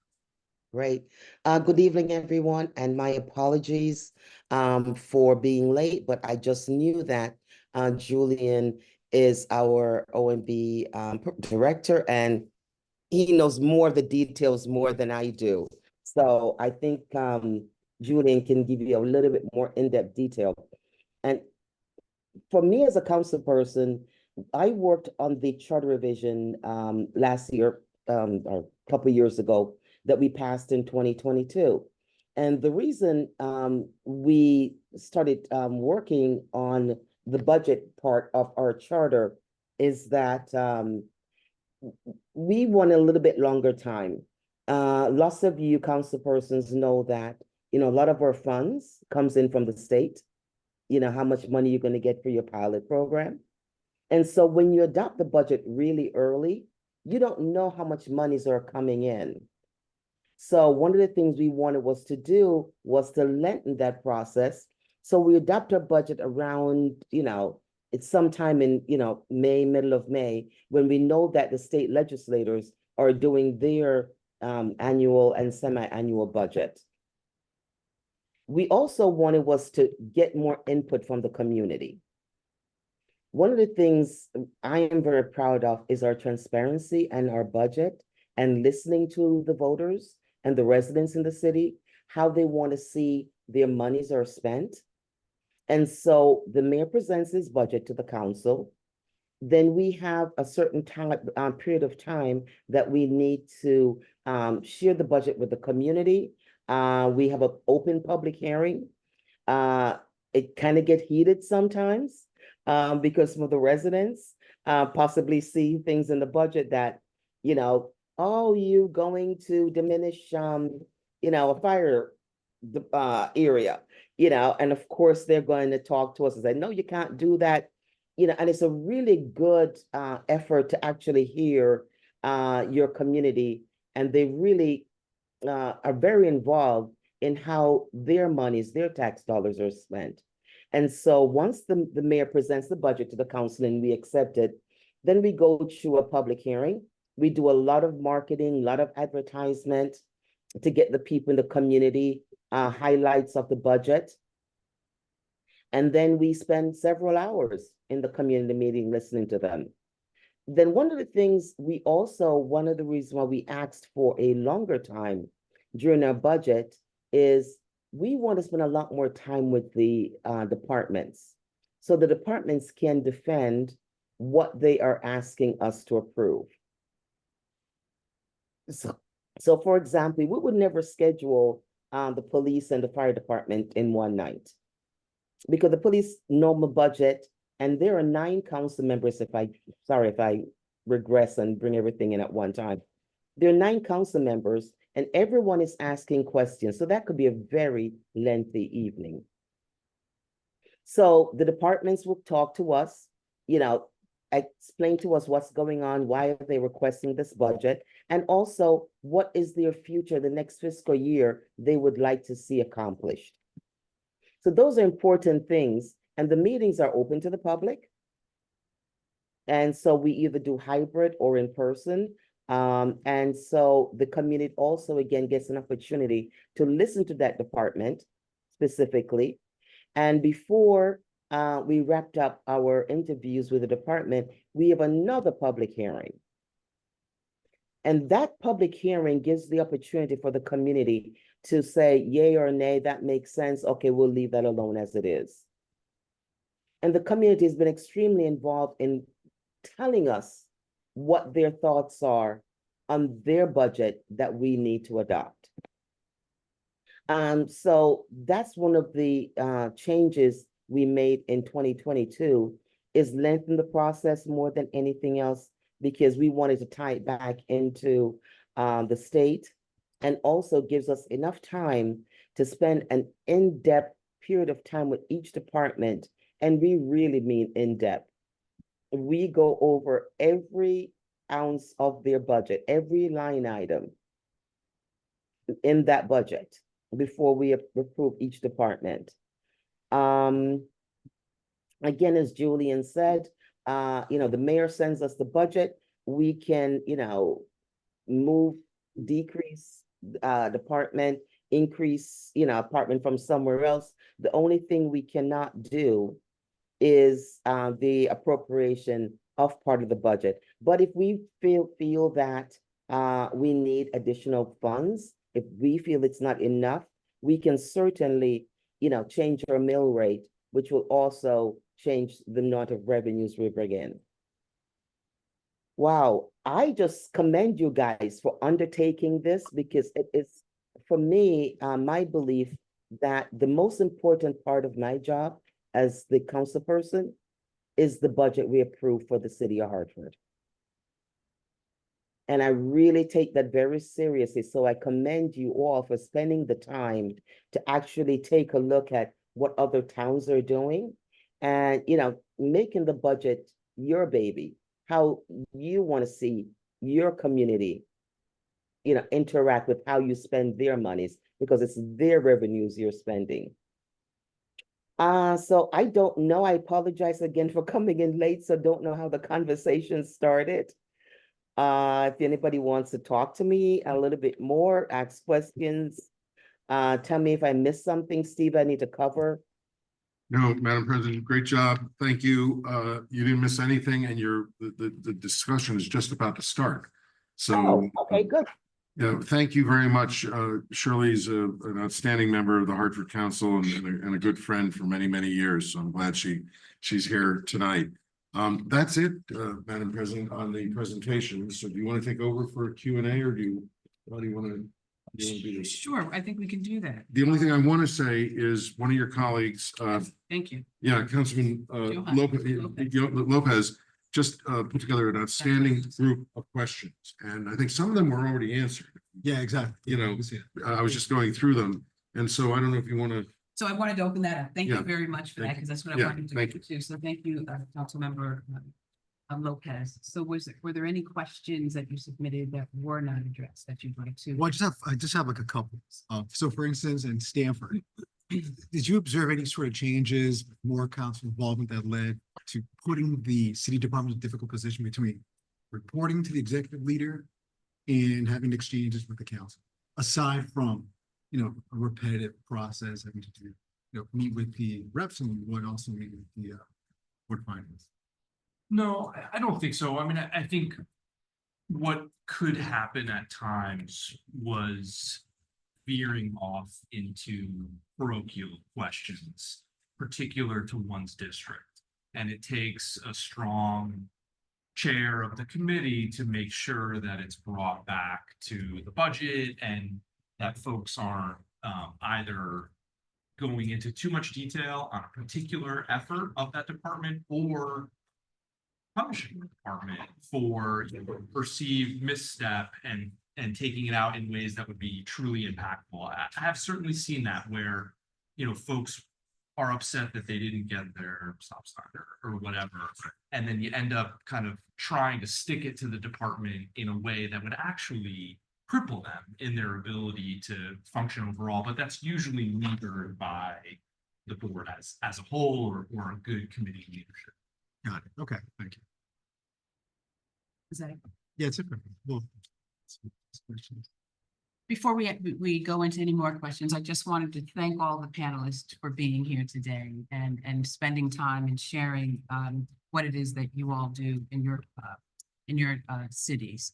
Great. Good evening, everyone, and my apologies for being late, but I just knew that Julian is our OMB director, and he knows more of the details more than I do. So I think Julian can give you a little bit more in-depth detail. And for me as a council person, I worked on the charter revision last year, or a couple of years ago, that we passed in 2022. And the reason we started working on the budget part of our charter is that we want a little bit longer time. Lots of you council persons know that, a lot of our funds comes in from the state, how much money you're going to get for your pilot program. And so when you adopt the budget really early, you don't know how much monies are coming in. So one of the things we wanted was to lengthen that process. So we adopt our budget around, it's sometime in, May, middle of May, when we know that the state legislators are doing their annual and semi-annual budget. We also wanted was to get more input from the community. One of the things I am very proud of is our transparency and our budget and listening to the voters and the residents in the city, how they want to see their monies are spent. And so the mayor presents his budget to the council. Then we have a certain time, period of time that we need to share the budget with the community. We have an open public hearing. It kind of get heated sometimes because some of the residents possibly see things in the budget that, oh, you going to diminish, a fire area, and of course they're going to talk to us and say, no, you can't do that, and it's a really good effort to actually hear your community, and they really are very involved in how their monies, their tax dollars are spent. And so once the mayor presents the budget to the council and we accept it, then we go to a public hearing. We do a lot of marketing, a lot of advertisement to get the people in the community highlights of the budget. And then we spend several hours in the community meeting listening to them. Then one of the things one of the reasons why we asked for a longer time during our budget is we want to spend a lot more time with the departments, so the departments can defend what they are asking us to approve. So for example, we would never schedule the police and the fire department in one night, because the police normal budget, and there are 9 council members, if I regress and bring everything in at one time. There are 9 council members and everyone is asking questions. So that could be a very lengthy evening. So the departments will talk to us, explain to us what's going on, why are they requesting this budget, and also what is their future, the next fiscal year they would like to see accomplished. So those are important things, and the meetings are open to the public. And so we either do hybrid or in person. And so the community also, again, gets an opportunity to listen to that department specifically. And before we wrapped up our interviews with the department, we have another public hearing. And that public hearing gives the opportunity for the community to say yay or nay, that makes sense. Okay, we'll leave that alone as it is. And the community has been extremely involved in telling us what their thoughts are on their budget that we need to adopt. So that's one of the changes we made in 2022 is lengthen the process more than anything else, because we wanted to tie it back into the state, and also gives us enough time to spend an in-depth period of time with each department. And we really mean in-depth. We go over every ounce of their budget, every line item in that budget before we approve each department. Again, as Julian said, the mayor sends us the budget. We can, move, decrease department, increase, apartment from somewhere else. The only thing we cannot do is the appropriation of part of the budget. But if we feel that we need additional funds, if we feel it's not enough, we can certainly, change our mill rate, which will also change the amount of revenues we bring in. Wow, I just commend you guys for undertaking this, because it is, for me, my belief that the most important part of my job as the council person is the budget we approve for the city of Hartford. And I really take that very seriously. So I commend you all for spending the time to actually take a look at what other towns are doing and, making the budget your baby, how you want to see your community, interact with how you spend their monies, because it's their revenues you're spending. So I don't know. I apologize again for coming in late, so don't know how the conversation started. If anybody wants to talk to me a little bit more, ask questions, tell me if I missed something, Steve, I need to cover. No, Madam President, great job. Thank you. You didn't miss anything, and the discussion is just about to start. So, okay, good. Thank you very much. Shirley's an outstanding member of the Hartford Council and a good friend for many, many years. So I'm glad she's here tonight. That's it, Madam President, on the presentation. So do you want to take over for Q&A, or do you want to do this? Sure, I think we can do that. The only thing I want to say is one of your colleagues, Thank you. yeah, Councilman Lopez just put together an outstanding group of questions, and I think some of them were already answered. Yeah, exactly. I was just going through them, and so I don't know if you want to. So I wanted to open that up. Thank Yeah. you very much for that, Thank because that's what I Yeah, wanted to thank do too. So thank you, Councilmember Lopez. So were there any questions that you submitted that were not addressed that you'd like to? Well, I just have like a couple. So for instance, in Stanford, did you observe any sort of changes, more council involvement that led to putting the city department in a difficult position between reporting to the executive leader and having exchanges with the council, aside from, a repetitive process having to do, meet with the reps and what also meet with the board finance? No, I don't think so. I mean, I think what could happen at times was veering off into parochial questions, particular to one's district. And it takes a strong chair of the committee to make sure that it's brought back to the budget and that folks aren't either going into too much detail on a particular effort of that department or punishing the department for perceived misstep and taking it out in ways that would be truly impactful. I have certainly seen that where, folks are upset that they didn't get their stop sign or whatever. And then you end up kind of trying to stick it to the department in a way that would actually cripple them in their ability to function overall. But that's usually metered by the board as a whole or a good committee leadership. Got it. Okay, thank you. Is that? Yeah, it's okay. Well, questions. Before we go into any more questions, I just wanted to thank all the panelists for being here today and spending time and sharing what it is that you all do in your cities.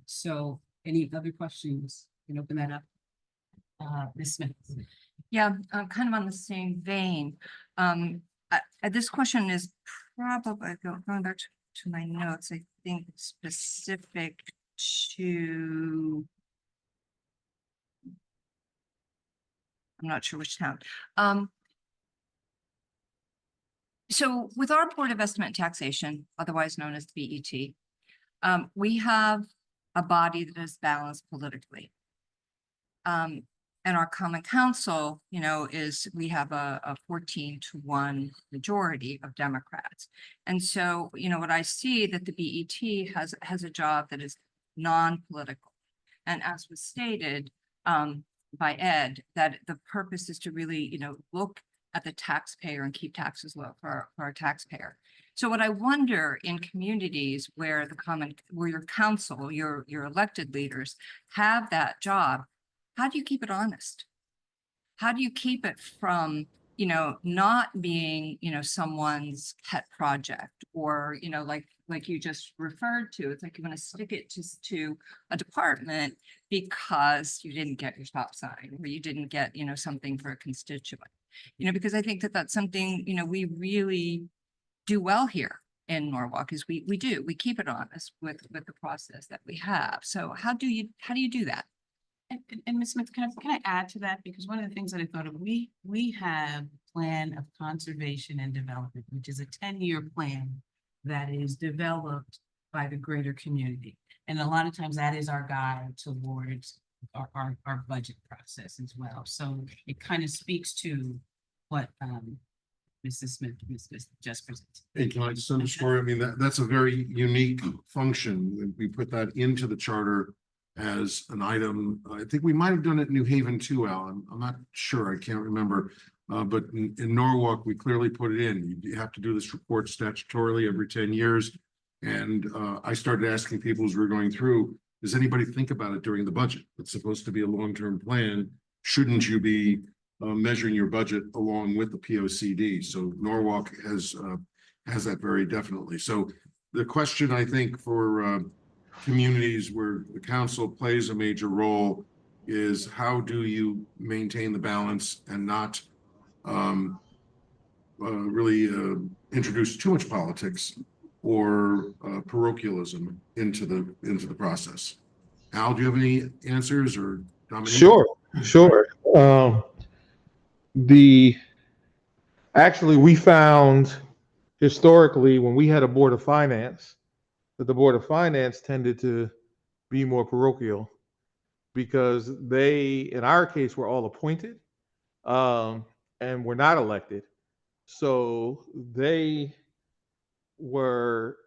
So any other questions? You can open that up. Ms. Smith. Yeah, kind of on the same vein. This question is probably going back to my notes, I think specific to, I'm not sure which town. So with our Board of Estimate and Taxation, otherwise known as the BET, we have a body that is balanced politically. And our Common Council, you know, we have a 14-1 majority of Democrats. And so, you know, what I see that the BET has a job that is non-political. And as was stated by Ed, that the purpose is to really, you know, look at the taxpayer and keep taxes low for our taxpayer. So what I wonder in communities where where your council, your elected leaders have that job, how do you keep it honest? How do you keep it from, you know, not being, you know, someone's pet project or, you know, like you just referred to, it's like you want to stick it to a department because you didn't get your stop sign or you didn't get, you know, something for a constituent, you know, because I think that that's something, you know, we really do well here in Norwalk is we keep it honest with the process that we have. So how do you do that? And Ms. Smith, can I add to that? Because one of the things that I thought of, we have a plan of conservation and development, which is a 10-year plan that is developed by the greater community. And a lot of times that is our guide towards our budget process as well. So it kind of speaks to what Mrs. Smith just presented. Hey, can I just underscore? I mean, that's a very unique function. We put that into the charter as an item. I think we might have done it in New Haven too, Al. I'm not sure. I can't remember. But in Norwalk, we clearly put it in. You have to do this report statutorily every 10 years. And I started asking people as we were going through, does anybody think about it during the budget? It's supposed to be a long-term plan. Shouldn't you be measuring your budget along with the POCD? So Norwalk has that very definitely. So the question, I think, for communities where the council plays a major role is how do you maintain the balance and not really introduce too much politics or parochialism into the process. Al, do you have any answers, or Dominique? Sure. Actually, we found historically when we had a Board of Finance that the Board of Finance tended to be more parochial because they, in our case, were all appointed and were not elected. So they were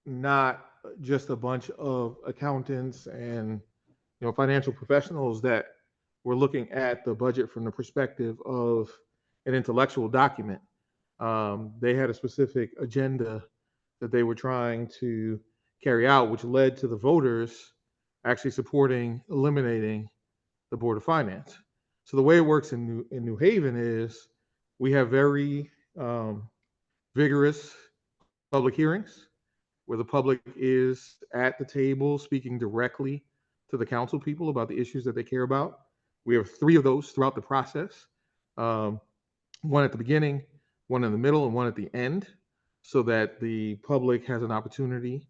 not just a bunch of accountants and, you know, financial professionals that were looking at the budget from the perspective of an intellectual document. They had a specific agenda that they were trying to carry out, which led to the voters actually supporting eliminating the Board of Finance. So the way it works in New Haven is we have very vigorous public hearings where the public is at the table speaking directly to the council people about the issues that they care about. We have 3 of those throughout the process. One at the beginning, one in the middle, and one at the end, so that the public has an opportunity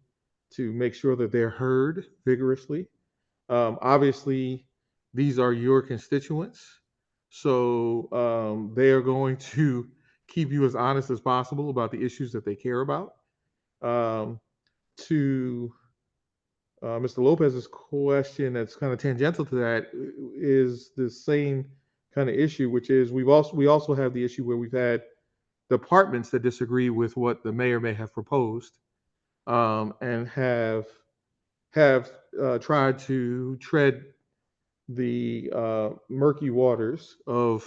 to make sure that they're heard vigorously. Obviously, these are your constituents, so they are going to keep you as honest as possible about the issues that they care about. To Mr. Lopez's question, that's kind of tangential to that, is the same kind of issue, which is we also have the issue where we've had departments that disagree with what the mayor may have proposed, and have tried to tread the murky waters of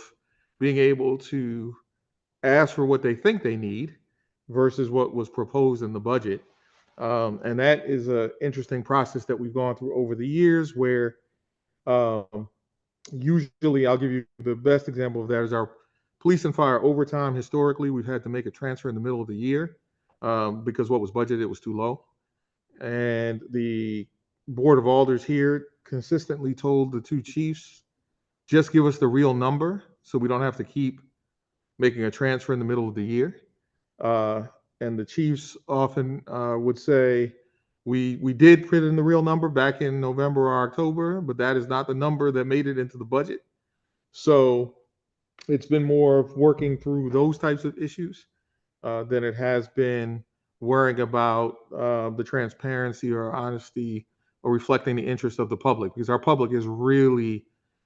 being able to ask for what they think they need versus what was proposed in the budget. And that is an interesting process that we've gone through over the years where usually, I'll give you the best example of that is our police and fire overtime. Historically, we've had to make a transfer in the middle of the year because what was budgeted was too low. And the Board of Alders here consistently told the 2 chiefs, just give us the real number so we don't have to keep making a transfer in the middle of the year. And the chiefs often would say, we did put in the real number back in November or October, but that is not the number that made it into the budget. So it's been more of working through those types of issues than it has been worrying about the transparency or honesty or reflecting the interest of the public, because our public is really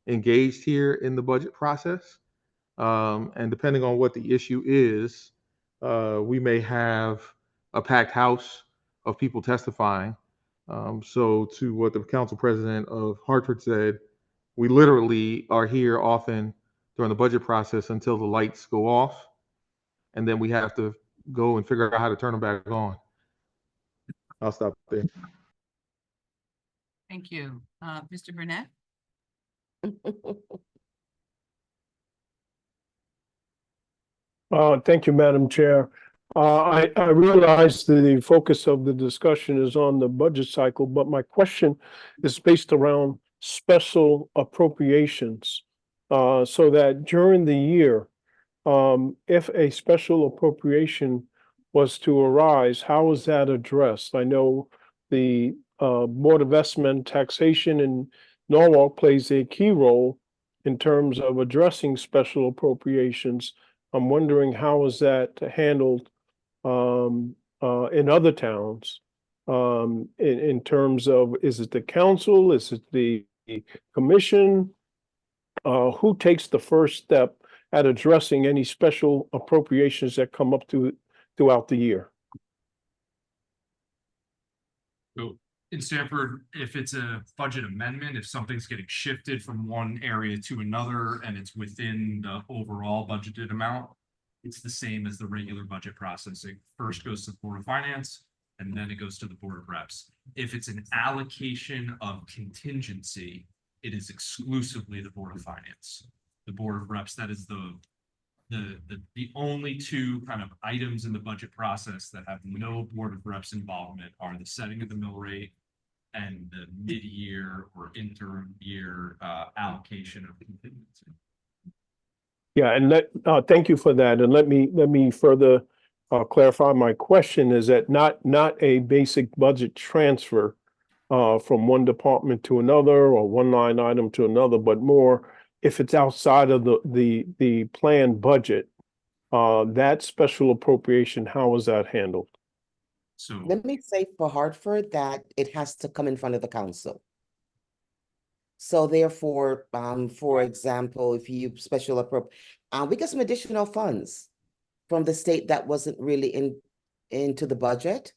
engaged here in the budget process. And depending on what the issue is, we may have a packed house of people testifying. So to what the council president of Hartford said, we literally are here often during the budget process until the lights go off. And then we have to go and figure out how to turn them back on. I'll stop there. Thank you. Mr. Burnett? Thank you, Madam Chair. I realize the focus of the discussion is on the budget cycle, but my question is based around special appropriations. So that during the year, if a special appropriation was to arise, how is that addressed? I know the Board of Estimate Taxation in Norwalk plays a key role in terms of addressing special appropriations. I'm wondering how is that handled in other towns? In terms of, is it the council? Is it the commission? Who takes the first step at addressing any special appropriations that come up throughout the year? So in Stanford, if it's a budget amendment, if something's getting shifted from one area to another and it's within the overall budgeted amount, it's the same as the regular budget process. It first goes to the Board of Finance and then it goes to the Board of Reps. If it's an allocation of contingency, it is exclusively the Board of Finance. The Board of Reps, that is the only two kind of items in the budget process that have no Board of Reps involvement are the setting of the mill rate and the mid-year or interim year allocation of contingency. Yeah, and thank you for that. And let me further clarify my question is that not a basic budget transfer from one department to another or one line item to another, but more if it's outside of the planned budget, that special appropriation, how is that handled? So Let me say for Hartford that it has to come in front of the council. So therefore, for example, if you we got some additional funds from the state that wasn't really into the budget.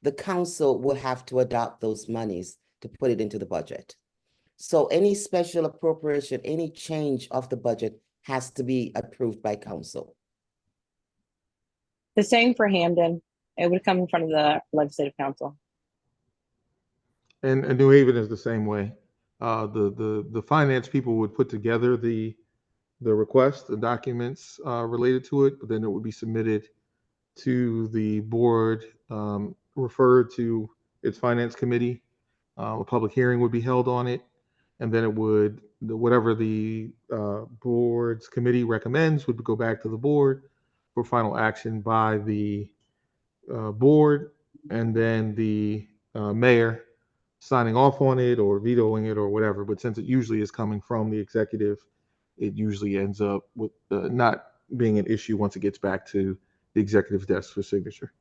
The council will have to adopt those monies to put it into the budget. So any special appropriation, any change of the budget has to be approved by council. The same for Hamden. It would come in front of the legislative council. And New Haven is the same way. The finance people would put together the request, the documents related to it, but then it would be submitted to the board, referred to its finance committee. A public hearing would be held on it, and then it would, whatever the board's committee recommends would go back to the board for final action by the board, and then the mayor signing off on it or vetoing it or whatever. But since it usually is coming from the executive, it usually ends up with not being an issue once it gets back to the executive desk for signature.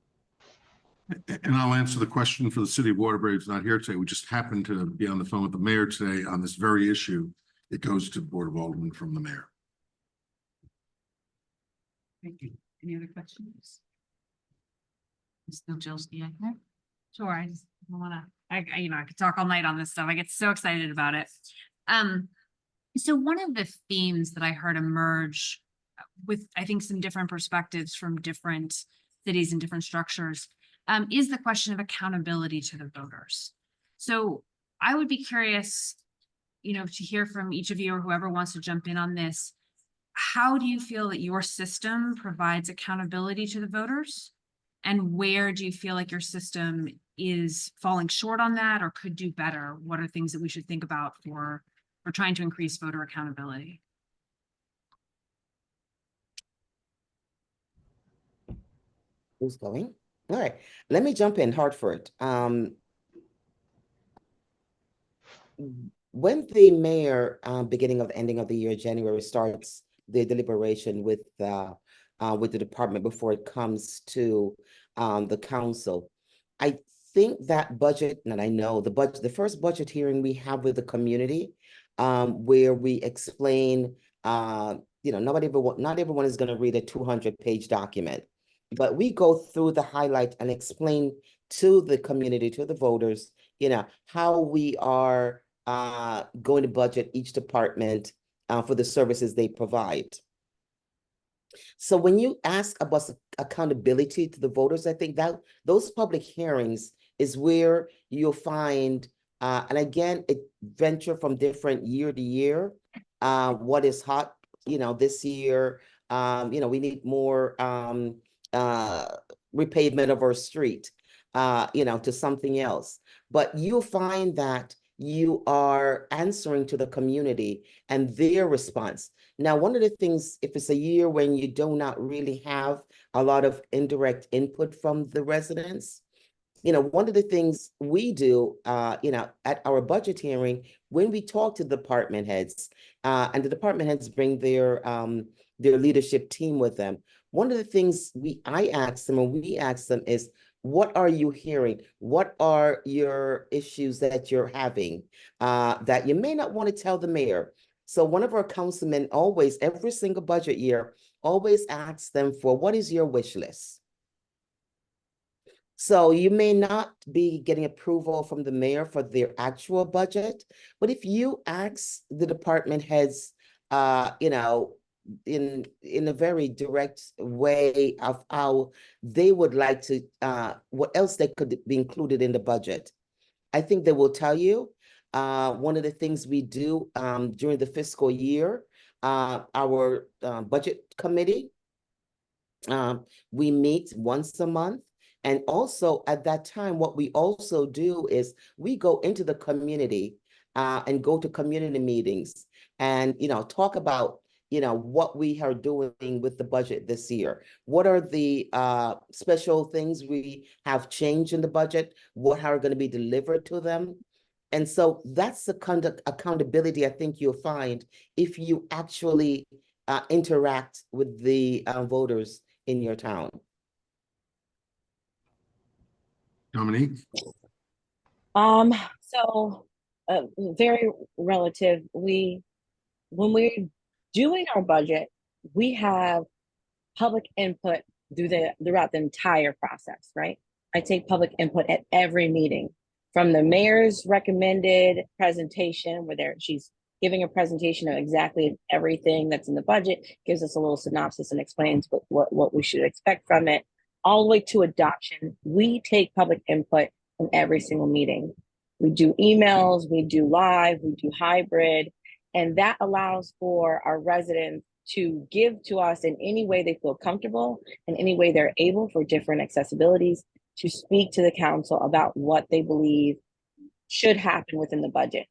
And I'll answer the question for the city of Waterbury. It's not here today. We just happened to be on the phone with the mayor today on this very issue. It goes to the Board of Aldermen from the mayor. Thank you. Any other questions? Still Jillski, I think. Sure, I just wanna, I could talk all night on this stuff. I get so excited about it. So one of the themes that I heard emerge with, I think, some different perspectives from different cities and different structures, is the question of accountability to the voters. So I would be curious, to hear from each of you or whoever wants to jump in on this. How do you feel that your system provides accountability to the voters? And where do you feel like your system is falling short on that or could do better? What are things that we should think about for trying to increase voter accountability? Who's going? All right, let me jump in, Hartford. When the mayor, beginning of the ending of the year, January, starts the deliberation with the department before it comes to the council, I think that budget, and I know the first budget hearing we have with the community, where we explain, not everyone is going to read a 200-page document, but we go through the highlight and explain to the community, to the voters, how we are going to budget each department for the services they provide. So when you ask about accountability to the voters, I think that those public hearings is where you'll find, and again, it venture from different year to year, what is hot, this year, we need more repavement of our street, to something else. But you'll find that you are answering to the community and their response. Now, one of the things, if it's a year when you do not really have a lot of indirect input from the residents, one of the things we do, at our budget hearing, when we talk to department heads, and the department heads bring their leadership team with them, one of the things I ask them, and we ask them, is, what are you hearing? What are your issues that you're having that you may not want to tell the mayor? So one of our councilmen always, every single budget year, always asks them for, what is your wish list? So you may not be getting approval from the mayor for their actual budget, but if you ask the department heads, in a very direct way of how they would like to, what else they could be included in the budget, I think they will tell you. One of the things we do during the fiscal year, our budget committee, we meet once a month. And also at that time, what we also do is we go into the community and go to community meetings and, talk about, what we are doing with the budget this year. What are the special things we have changed in the budget? What are going to be delivered to them? And so that's the kind of accountability I think you'll find if you actually interact with the voters in your town. Dominique? So very relative. When we're doing our budget, we have public input throughout the entire process, right? I take public input at every meeting, from the mayor's recommended presentation, where she's giving a presentation of exactly everything that's in the budget, gives us a little synopsis and explains what we should expect from it, all the way to adoption. We take public input in every single meeting. We do emails, we do live, we do hybrid, and that allows for our residents to give to us in any way they feel comfortable, in any way they're able, for different accessibilities, to speak to the council about what they believe should happen within the budget.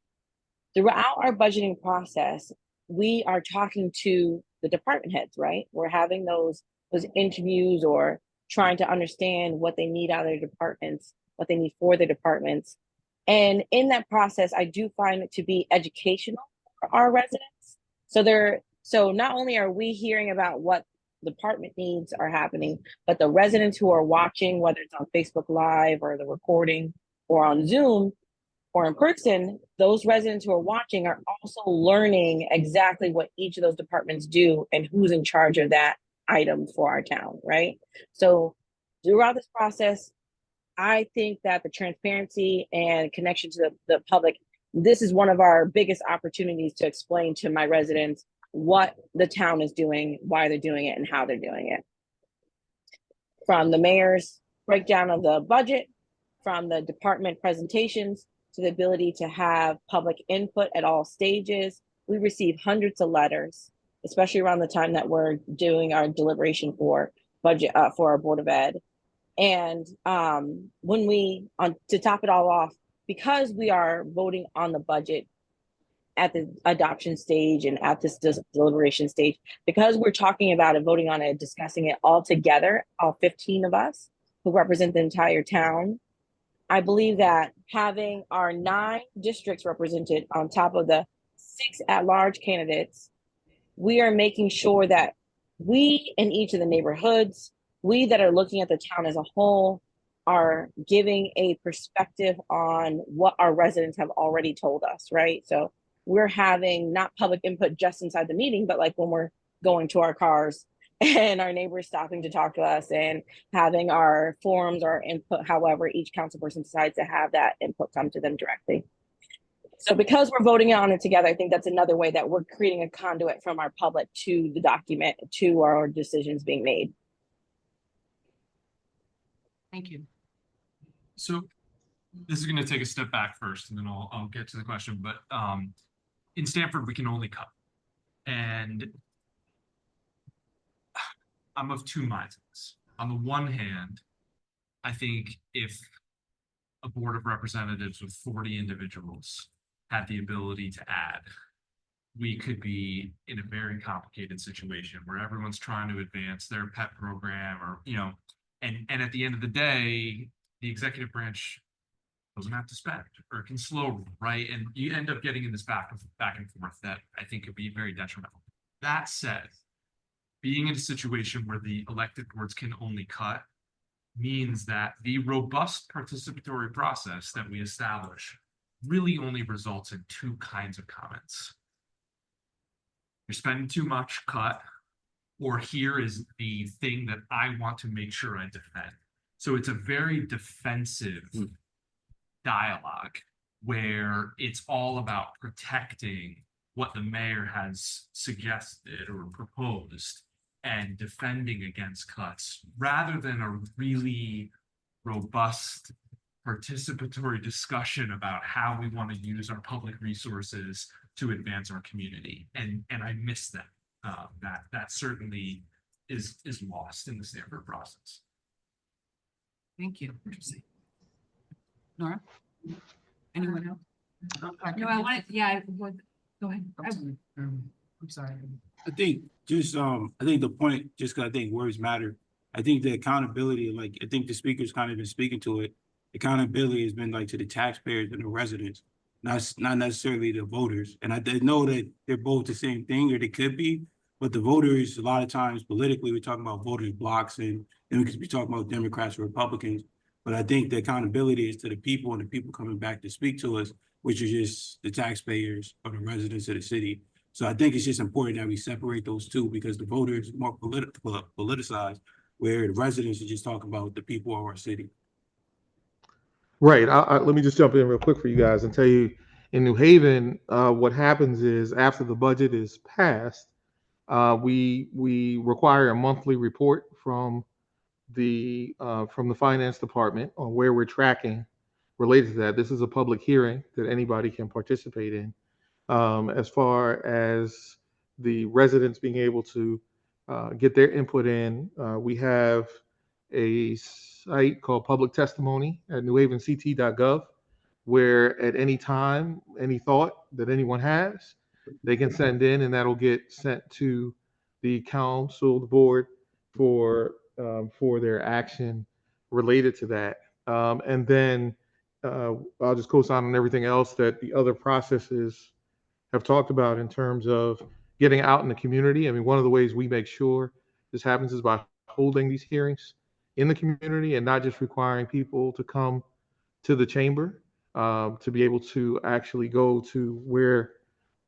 Throughout our budgeting process, we are talking to the department heads, right? We're having those interviews, or trying to understand what they need out of their departments, what they need for their departments. And in that process, I do find it to be educational for our residents. So not only are we hearing about what department needs are happening, but the residents who are watching, whether it's on Facebook Live or the recording or on Zoom or in person, those residents who are watching are also learning exactly what each of those departments do and who's in charge of that item for our town, right? So throughout this process, I think that the transparency and connection to the public, this is one of our biggest opportunities to explain to my residents what the town is doing, why they're doing it, and how they're doing it. From the mayor's breakdown of the budget, from the department presentations, to the ability to have public input at all stages. We receive hundreds of letters, especially around the time that we're doing our deliberation for budget for our Board of Ed. And to top it all off, because we are voting on the budget, at the adoption stage and at this deliberation stage, because we're talking about it, voting on it, discussing it all together, all 15 of us who represent the entire town. I believe that having our 9 districts represented on top of the 6 at-large candidates, we are making sure that we in each of the neighborhoods, we that are looking at the town as a whole, are giving a perspective on what our residents have already told us, right? So we're having not public input just inside the meeting, but like when we're going to our cars and our neighbors stopping to talk to us and having our forums or input, however each council person decides to have that input come to them directly. So because we're voting on it together, I think that's another way that we're creating a conduit from our public to the document, to our decisions being made. Thank you. So this is going to take a step back first, and then I'll get to the question. But in Stamford, we can only cut, and I'm of two minds on this. On the one hand, I think if a board of representatives with 40 individuals had the ability to add, we could be in a very complicated situation where everyone's trying to advance their pet program, or, you know, and at the end of the day, the executive branch doesn't have to spend or can slow, right? And you end up getting in this back and forth that I think could be very detrimental. That said, being in a situation where the elected boards can only cut means that the robust participatory process that we establish really only results in 2 kinds of comments. You're spending too much, cut, or here is the thing that I want to make sure I defend. So it's a very defensive dialogue where it's all about protecting what the mayor has suggested or proposed and defending against cuts, rather than a really robust participatory discussion about how we want to use our public resources to advance our community. And I miss that. That certainly is lost in the Stamford process. Thank you. Nora? Anyone else? No, I want to, yeah, go ahead. I'm sorry. I think just, I think the point, just because I think words matter, I think the accountability, like, I think the speaker's kind of been speaking to it. Accountability has been like to the taxpayers and the residents, not necessarily the voters. And I know that they're both the same thing, or they could be, but the voters, a lot of times politically, we're talking about voters blocks, and then we could be talking about Democrats or Republicans. But I think the accountability is to the people, and the people coming back to speak to us, which is just the taxpayers or the residents of the city. So I think it's just important that we separate those two, because the voters are more politicized, where the residents are just talking about the people of our city. Right. Let me just jump in real quick for you guys and tell you, in New Haven, what happens is after the budget is passed, we require a monthly report from the finance department on where we're tracking related to that. This is a public hearing that anybody can participate in. As far as the residents being able to get their input in, we have a site called Public Testimony at newhavenct.gov, where at any time, any thought that anyone has, they can send in, and that'll get sent to the council, the board, for their action related to that. And then I'll just co-sign on everything else that the other processes have talked about in terms of getting out in the community. I mean, one of the ways we make sure this happens is by holding these hearings in the community and not just requiring people to come to the chamber, to be able to actually go to where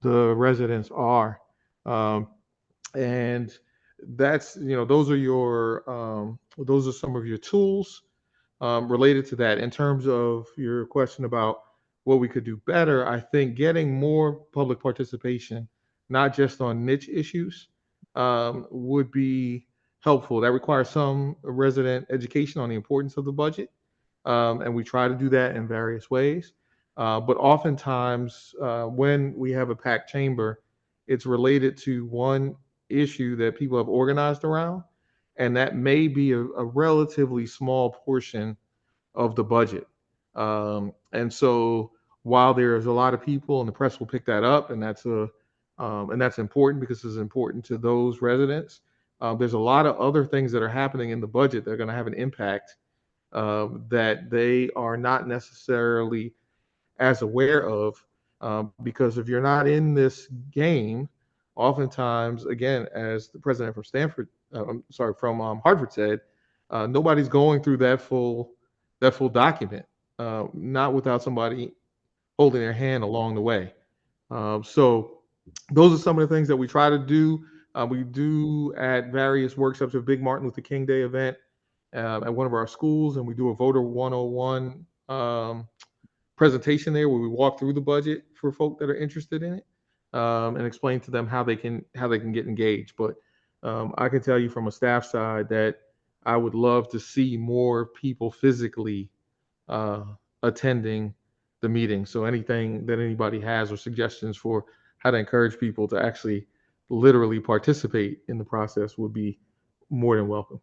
the residents are. And that's, those are some of your tools related to that. In terms of your question about what we could do better, I think getting more public participation, not just on niche issues, would be helpful. That requires some resident education on the importance of the budget. And we try to do that in various ways. But oftentimes when we have a packed chamber, it's related to one issue that people have organized around, and that may be a relatively small portion of the budget. And so while there's a lot of people and the press will pick that up, and that's important because it's important to those residents. There's a lot of other things that are happening in the budget that are going to have an impact that they are not necessarily as aware of, because if you're not in this game, oftentimes, again, as the president from Hartford said, nobody's going through that full document, not without somebody holding their hand along the way. So those are some of the things that we try to do. We do at various workshops, a big Martin Luther King Day event at one of our schools, and we do a Voter 101 presentation there where we walk through the budget for folk that are interested in it, and explain to them how they can get engaged. But I can tell you from a staff side that I would love to see more people physically attending the meeting. So anything that anybody has or suggestions for how to encourage people to actually literally participate in the process would be more than welcome.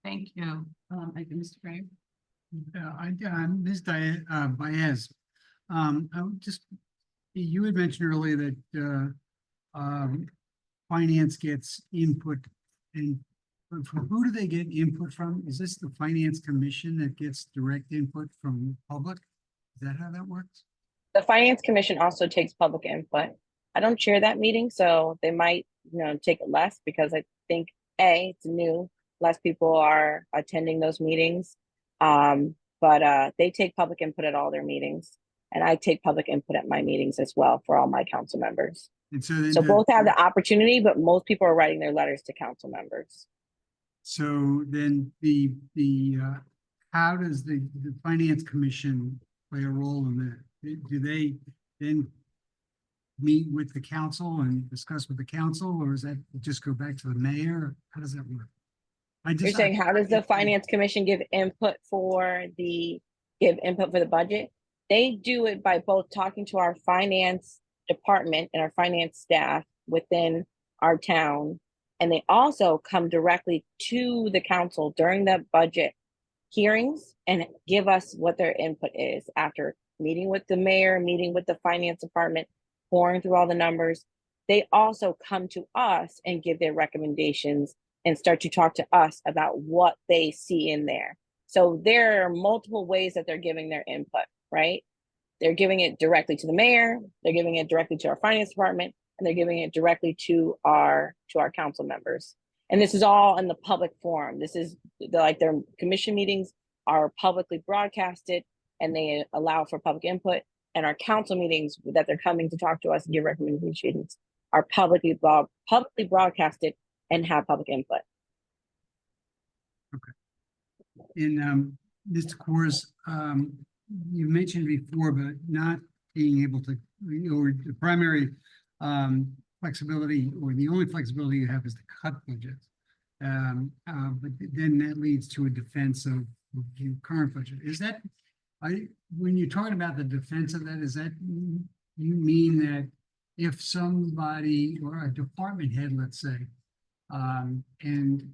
Thank you. Mr. Gray. Ms. Baez, I would just, you had mentioned earlier that finance gets input, and from who do they get input from? Is this the Finance Commission that gets direct input from the public? Is that how that works? The Finance Commission also takes public input. I don't chair that meeting, so they might, take it less because I think it's new. Less people are attending those meetings. But they take public input at all their meetings, and I take public input at my meetings as well for all my council members. And so then So both have the opportunity, but most people are writing their letters to council members. So then how does the Finance Commission play a role in that? Do they then meet with the council and discuss with the council, or does that just go back to the mayor? How does that work? You're saying, how does the Finance Commission give input for the budget? They do it by both talking to our finance department and our finance staff within our town. And they also come directly to the council during the budget hearings and give us what their input is after meeting with the mayor, meeting with the finance department, pouring through all the numbers. They also come to us and give their recommendations and start to talk to us about what they see in there. So there are multiple ways that they're giving their input, right? They're giving it directly to the mayor, they're giving it directly to our finance department, and they're giving it directly to our council members. And this is all in the public forum. This is like their commission meetings are publicly broadcasted and they allow for public input. And our meetings that they're coming to talk to us and give recommendations are publicly broadcasted and have public input. In Mr. Kors, you mentioned before, but not being able to, or the primary flexibility, or the only flexibility you have is to cut budgets. But then that leads to a defense of your current budget. Is that, when you're talking about the defense of that, is that you mean that if somebody or a department head, let's say, and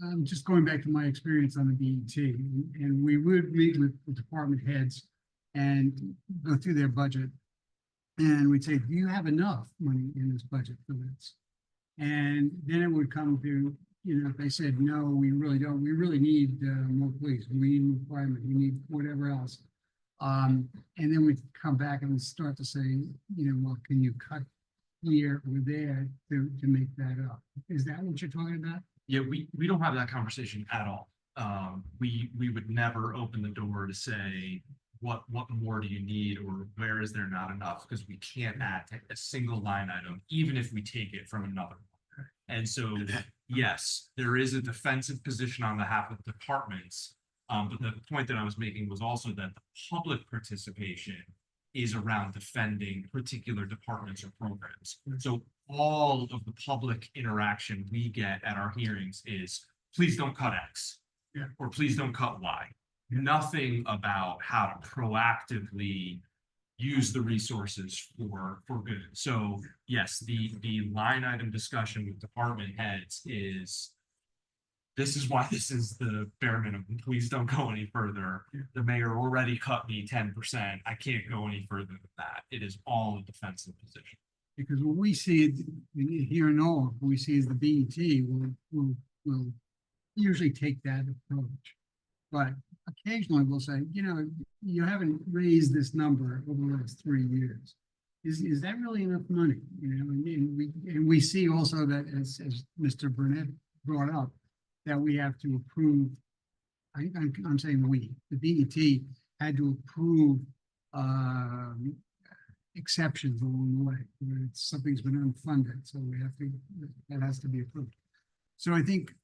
I'm just going back to my experience on the BET, and we would meet with the department heads and go through their budget, and we'd say, do you have enough money in this budget for this? And then it would come to, if they said, no, we really don't, we really need more police, we need requirement, we need whatever else. And then we'd come back and start to say, well, can you cut here or there to make that up? Is that what you're talking about? Yeah, we don't have that conversation at all. We would never open the door to say, what more do you need, or where is there not enough? Because we can't add a single line item, even if we take it from another one. And so, yes, there is a defensive position on behalf of departments. But the point that I was making was also that the public participation is around defending particular departments or programs. So all of the public interaction we get at our hearings is, please don't cut X, or please don't cut Y. Nothing about how to proactively use the resources for good. So yes, the line item discussion with department heads is this is why this is the bare minimum. Please don't go any further. The mayor already cut me 10%. I can't go any further than that. It is all a defensive position. Because what we see here in Norwalk, what we see is the BET will usually take that approach. But occasionally we'll say, you haven't raised this number over the last 3 years. Is that really enough money? And we see also that as Mr. Burnett brought up, that we have to approve. I'm saying the BET had to approve exceptions along the way. Something's been unfunded, so that has to be approved. So I think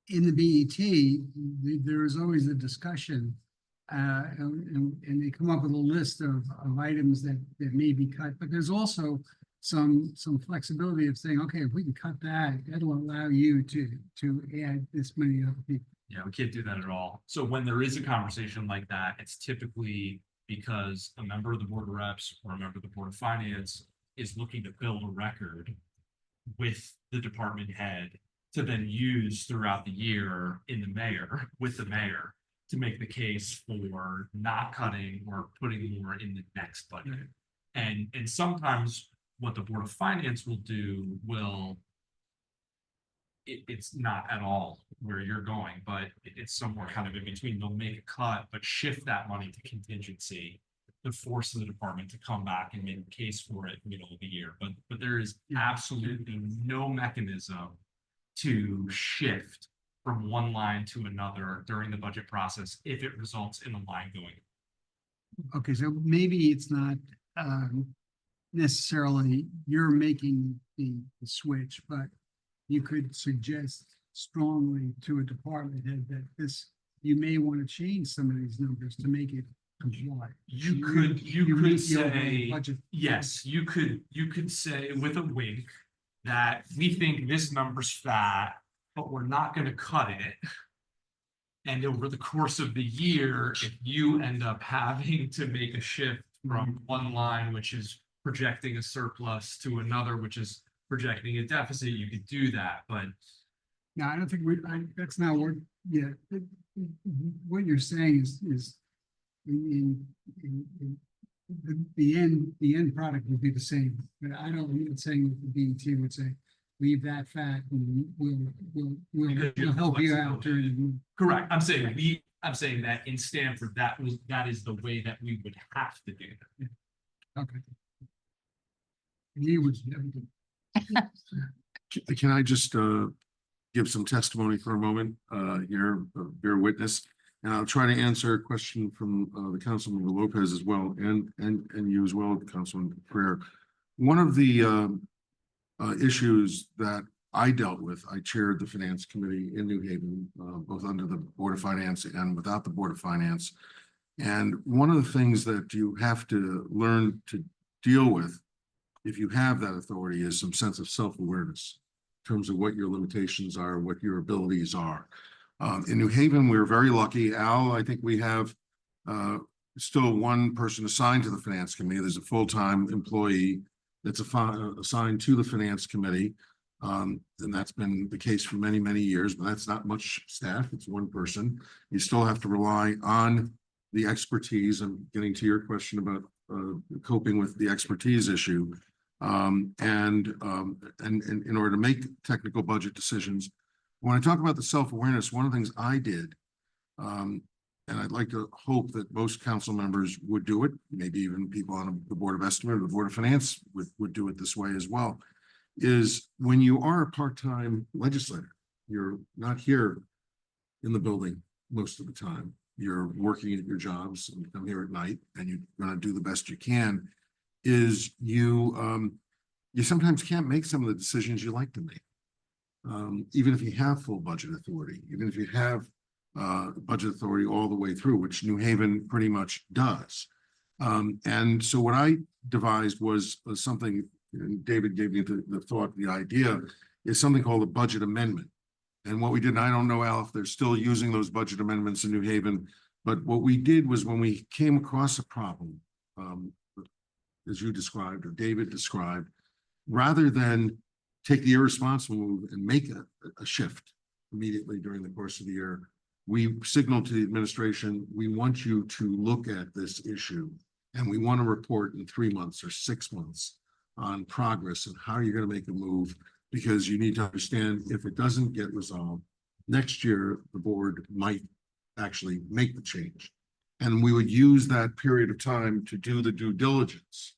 in the BET, there is always a discussion, and they come up with a list of items that may be cut, but there's also some flexibility of saying, okay, if we can cut that, that'll allow you to add this many other people. Yeah, we can't do that at all. So when there is a conversation like that, it's typically because a member of the Board of Reps or a member of the Board of Finance is looking to build a record with the department head to then use throughout the year with the mayor to make the case for not cutting or putting more in the next budget. And sometimes what the Board of Finance will do it's not at all where you're going, but it's somewhere kind of in between. They'll make a cut, but shift that money to contingency to force the department to come back and make a case for it middle of the year. But there is absolutely no mechanism to shift from one line to another during the budget process if it results in a line going. Okay, so maybe it's not necessarily you're making the switch, but you could suggest strongly to a department head that you may want to change some of these numbers to make it comply. You could say, yes, you could say with a wink that we think this number's fat, but we're not going to cut it. And over the course of the year, if you end up having to make a shift from one line, which is projecting a surplus, to another, which is projecting a deficit, you could do that. But no, I don't think that's not what. Yeah, what you're saying is in the end product would be the same. But I'm not saying that the BET would say leave that fat and we'll help you out during. Correct. I'm saying that in Stanford, that is the way that we would have to do that. Okay. He was. Can I just give some testimony for a moment here, bear witness, and I'll try to answer a question from the Councilmember Lopez as well, and you as well, Councilman Freire. One of the issues that I dealt with, I chaired the Finance Committee in New Haven, both under the Board of Finance and without the Board of Finance. And one of the things that you have to learn to deal with if you have that authority is some sense of self-awareness in terms of what your limitations are, what your abilities are. In New Haven, we're very lucky. Al, I think we have still one person assigned to the Finance Committee. There's a full-time employee that's assigned to the Finance Committee. And that's been the case for many, many years, but that's not much staff. It's one person. You still have to rely on the expertise. I'm getting to your question about coping with the expertise issue. And in order to make technical budget decisions, when I talk about the self-awareness, one of the things I did, and I'd like to hope that most council members would do it, maybe even people on the Board of Estimate or the Board of Finance would do it this way as well, is when you are a part-time legislator, you're not here in the building most of the time. You're working at your jobs and come here at night and you're going to do the best you can, is you sometimes can't make some of the decisions you like to make. Even if you have full budget authority, even if you have budget authority all the way through, which New Haven pretty much does. And so what I devised was something, and David gave me the thought, the idea, is something called a budget amendment. And what we did, and I don't know, Al, if they're still using those budget amendments in New Haven, but what we did was when we came across a problem, as you described or David described, rather than take the irresponsible move and make a shift immediately during the course of the year. We signaled to the administration, we want you to look at this issue and we want to report in 3 months or 6 months on progress and how you're going to make a move, because you need to understand if it doesn't get resolved next year, the board might actually make the change. And we would use that period of time to do the due diligence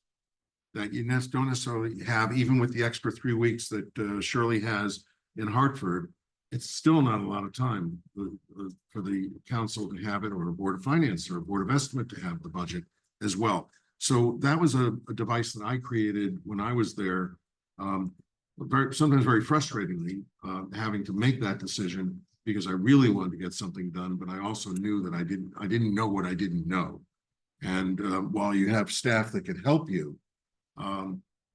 that you don't necessarily have, even with the extra 3 weeks that Shirley has in Hartford. It's still not a lot of time for the council to have it, or a board of finance or a board of estimate to have the budget as well. So that was a device that I created when I was there. Sometimes very frustratingly, having to make that decision because I really wanted to get something done, but I also knew that I didn't know what I didn't know. And while you have staff that can help you,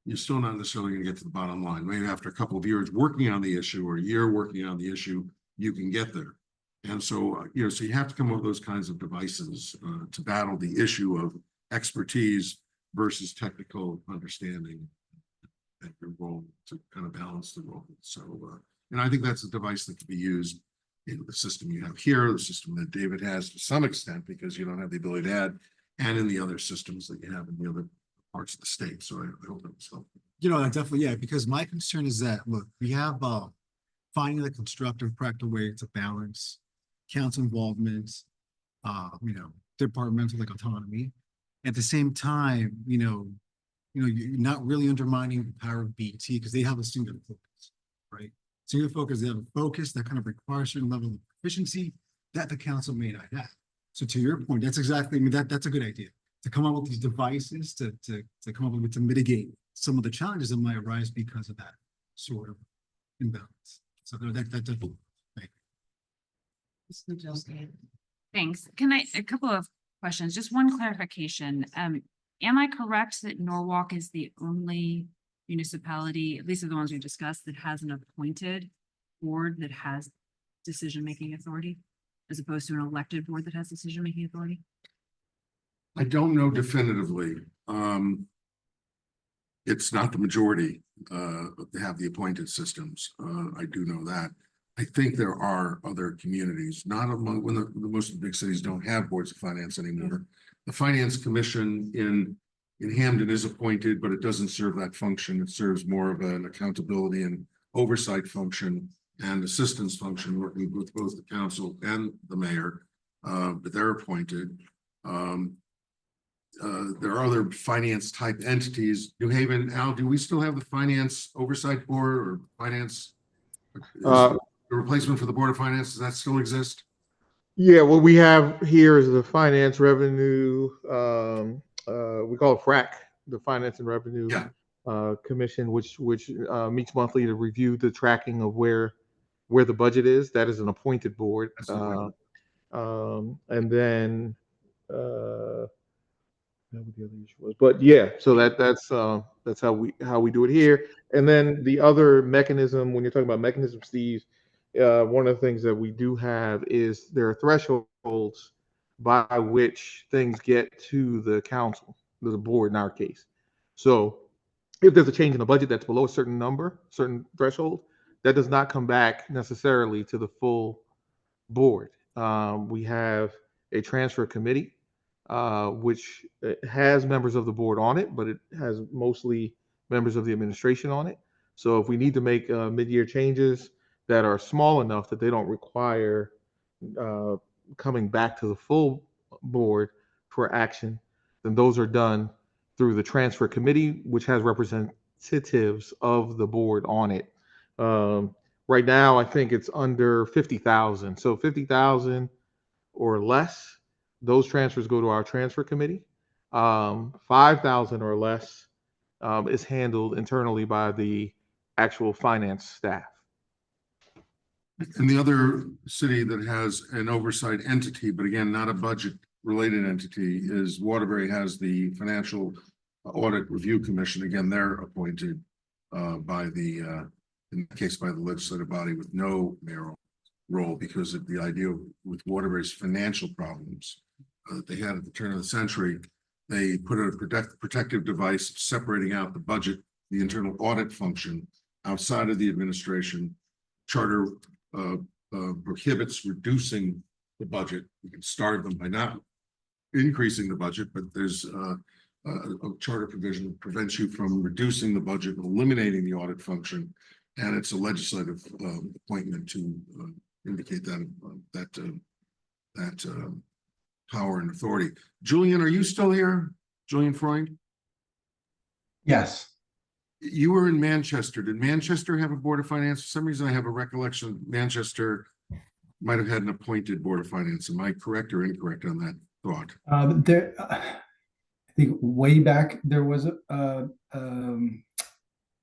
you're still not necessarily going to get to the bottom line. Maybe after a couple of years working on the issue, or a year working on the issue, you can get there. And so, so you have to come up with those kinds of devices to battle the issue of expertise versus technical understanding and your role, to kind of balance the role. So, and I think that's a device that can be used in the system you have here, the system that David has to some extent, because you don't have the ability to add, and in the other systems that you have in the other parts of the state. So I hope that was helpful. Definitely, yeah, because my concern is that, look, we have finding the constructive, practical way to balance council involvement, departmental autonomy. At the same time, you're not really undermining the power of BT, because they have a singular focus, right? Singular focus, they have a focus that kind of requires a certain level of efficiency that the council may not have. So to your point, that's exactly, that's a good idea, to come up with these devices to come up with, to mitigate some of the challenges that might arise because of that sort of imbalance. So that definitely. Thanks. A couple of questions, just one clarification. Am I correct that Norwalk is the only municipality, at least of the ones we discussed, that has an appointed board that has decision-making authority, as opposed to an elected board that has decision-making authority? I don't know definitively. It's not the majority that have the appointed systems. I do know that. I think there are other communities, not among, when most of the big cities don't have boards of finance anymore. The Finance Commission in Hamden is appointed, but it doesn't serve that function. It serves more of an accountability and oversight function and assistance function, working with both the council and the mayor, but they're appointed. There are other finance type entities. New Haven, Al, do we still have the Finance Oversight Board or Finance? The replacement for the Board of Finance, does that still exist? Yeah, what we have here is the Finance Revenue, we call it FRAC, the Finance and Revenue Commission, which meets monthly to review the tracking of where the budget is. That is an appointed board. And then what the other issue was, but yeah, so that's how we do it here. And then the other mechanism, when you're talking about mechanism, Steve, one of the things that we do have is there are thresholds by which things get to the council, the board in our case. So if there's a change in the budget that's below a certain number, certain threshold, that does not come back necessarily to the full board. We have a transfer committee, which has members of the board on it, but it has mostly members of the administration on it. So if we need to make mid-year changes that are small enough that they don't require coming back to the full board for action, then those are done through the transfer committee, which has representatives of the board on it. Right now, I think it's under 50,000. So 50,000 or less, those transfers go to our transfer committee. 5,000 or less is handled internally by the actual finance staff. And the other city that has an oversight entity, but again, not a budget related entity, is Waterbury has the Financial Audit Review Commission. Again, they're appointed by in that case, by the legislative body with no mayoral role, because of the idea with Waterbury's financial problems that they had at the turn of the century. They put a protective device separating out the budget, the internal audit function, outside of the administration. Charter prohibits reducing the budget. You can starve them by not increasing the budget, but there's a charter provision that prevents you from reducing the budget, eliminating the audit function, and it's a legislative appointment to indicate that power and authority. Julian, are you still here? Julian Freund? Yes. You were in Manchester. Did Manchester have a Board of Finance? For some reason, I have a recollection Manchester might have had an appointed Board of Finance. Am I correct or incorrect on that thought? I think way back there was a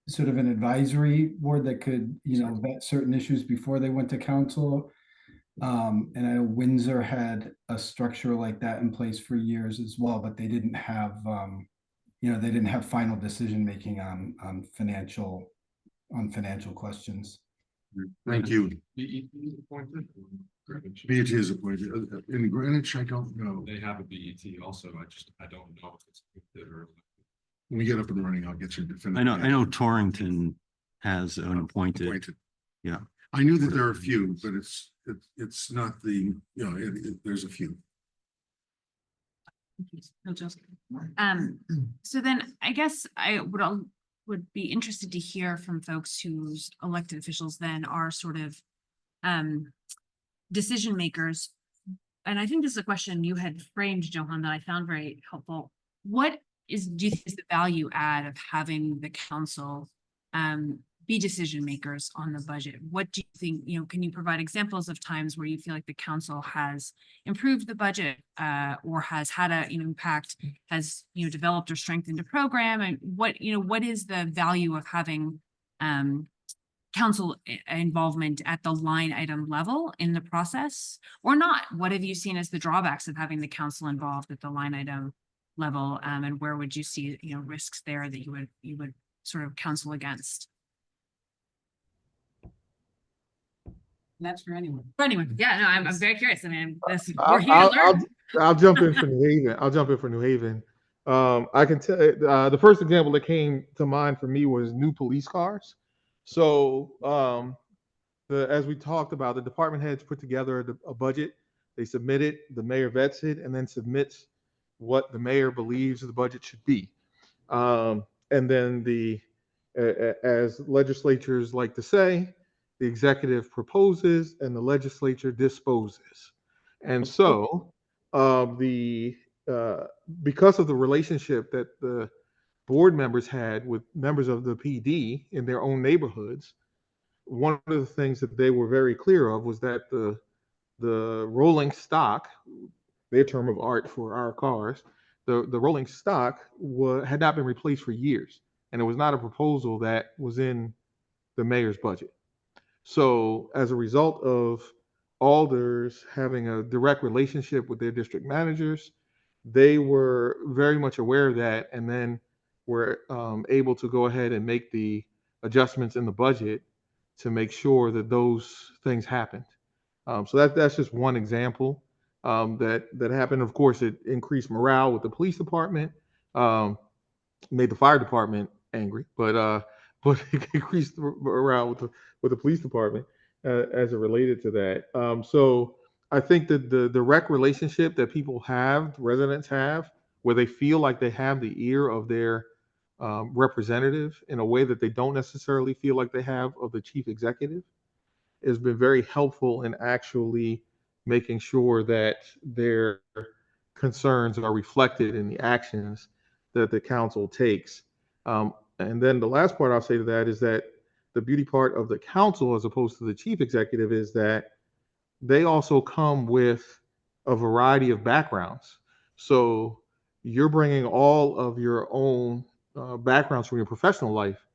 sort of an advisory board that could, vet certain issues before they went to council. And I know Windsor had a structure like that in place for years as well, but they didn't have, they didn't have final decision making on financial questions. Thank you. BET is appointed. In Greenwich, I don't know. They have a BET also. I don't know if it's appointed or. When we get up and running, I'll get you definitive. I know Torrington has an appointed. Yeah. I knew that there are a few, but it's not the, there's a few. So then I guess I would be interested to hear from folks whose elected officials then are sort of decision makers. And I think this is a question you had framed, Johan, that I found very helpful. What do you think is the value add of having the council be decision makers on the budget? What do you think, can you provide examples of times where you feel like the council has improved the budget or has had a impact, has developed or strengthened a program? And what is the value of having council involvement at the line item level in the process or not? What have you seen as the drawbacks of having the council involved at the line item level, and where would you see risks there that you would sort of counsel against? That's for anyone. For anyone, yeah, no, I'm very curious. I mean, we're here to learn. I'll jump in for New Haven. I can tell the first example that came to mind for me was new police cars. So as we talked about, the department heads put together a budget. They submit it, the mayor vets it, and then submits what the mayor believes the budget should be. And then as legislatures like to say, the executive proposes and the legislature disposes. And so because of the relationship that the board members had with members of the PD in their own neighborhoods, one of the things that they were very clear of was that the rolling stock, their term of art for our cars, the rolling stock had not been replaced for years. And it was not a proposal that was in the mayor's budget. So as a result of alders having a direct relationship with their district managers, they were very much aware of that, and then were able to go ahead and make the adjustments in the budget to make sure that those things happened. So that's just one example that happened. Of course, it increased morale with the police department, made the fire department angry, but it increased morale with the police department as it related to that. So I think that the direct relationship that people have, residents have, where they feel like they have the ear of their representative in a way that they don't necessarily feel like they have of the chief executive, has been very helpful in actually making sure that their concerns are reflected in the actions that the council takes. And then the last part I'll say to that is that the beauty part of the council, as opposed to the chief executive, is that they also come with a variety of backgrounds. So you're bringing all of your own backgrounds from your professional life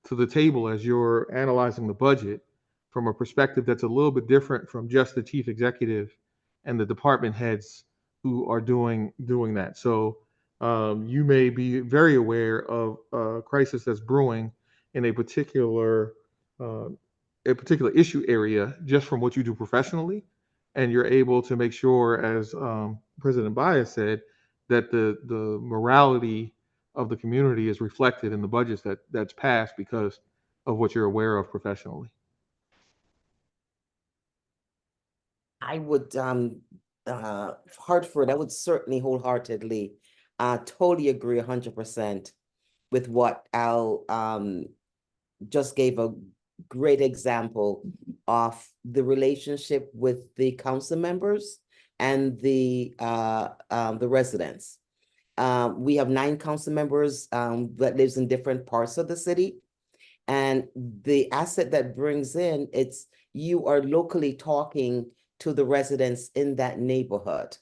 to the table as you're analyzing the budget from a perspective that's a little bit different from just the chief executive and the department heads who are doing that. So you may be very aware of a crisis that's brewing in a particular issue area just from what you do professionally, and you're able to make sure, as President Baez said, that the morality of the community is reflected in the budgets that's passed, because of what you're aware of professionally? I would, Hartford, I would certainly wholeheartedly, totally agree 100% with what Al, just gave a great example of the relationship with the council members and the residents. We have 9 council members, that lives in different parts of the city. And the asset that brings in, it's, you are locally talking to the residents in that neighborhood.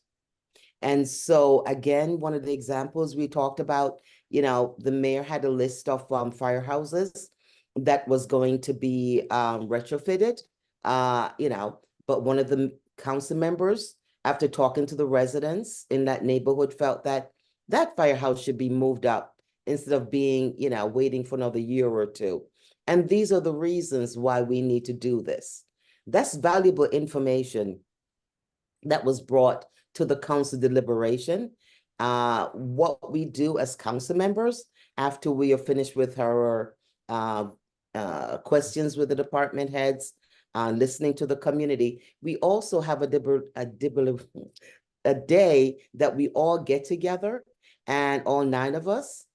And so again, one of the examples we talked about, you know, the mayor had a list of firehouses that was going to be retrofitted, you know, but one of the council members, after talking to the residents in that neighborhood, felt that that firehouse should be moved up instead of being, you know, waiting for another year or two. And these are the reasons why we need to do this. That's valuable information that was brought to the council deliberation. What we do as council members after we are finished with our questions with the department heads, listening to the community, we also have a day that we all get together, and all 9 of us,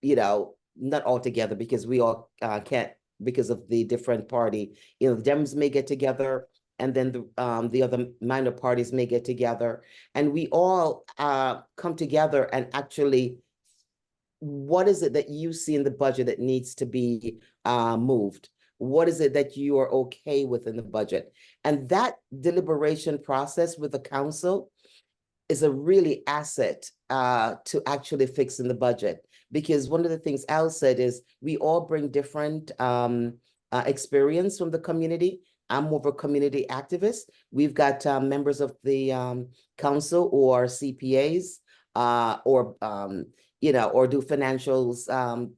you know, not all together because we all can't, because of the different party, you know, the Dems may get together, and then the other minor parties may get together, and we all come together and actually, what is it that you see in the budget that needs to be moved? What is it that you are okay with in the budget? And that deliberation process with the council is a really asset to actually fix in the budget. Because one of the things Al said is we all bring different experience from the community. I'm more of a community activist. We've got members of the council or CPAs or you know, or do financials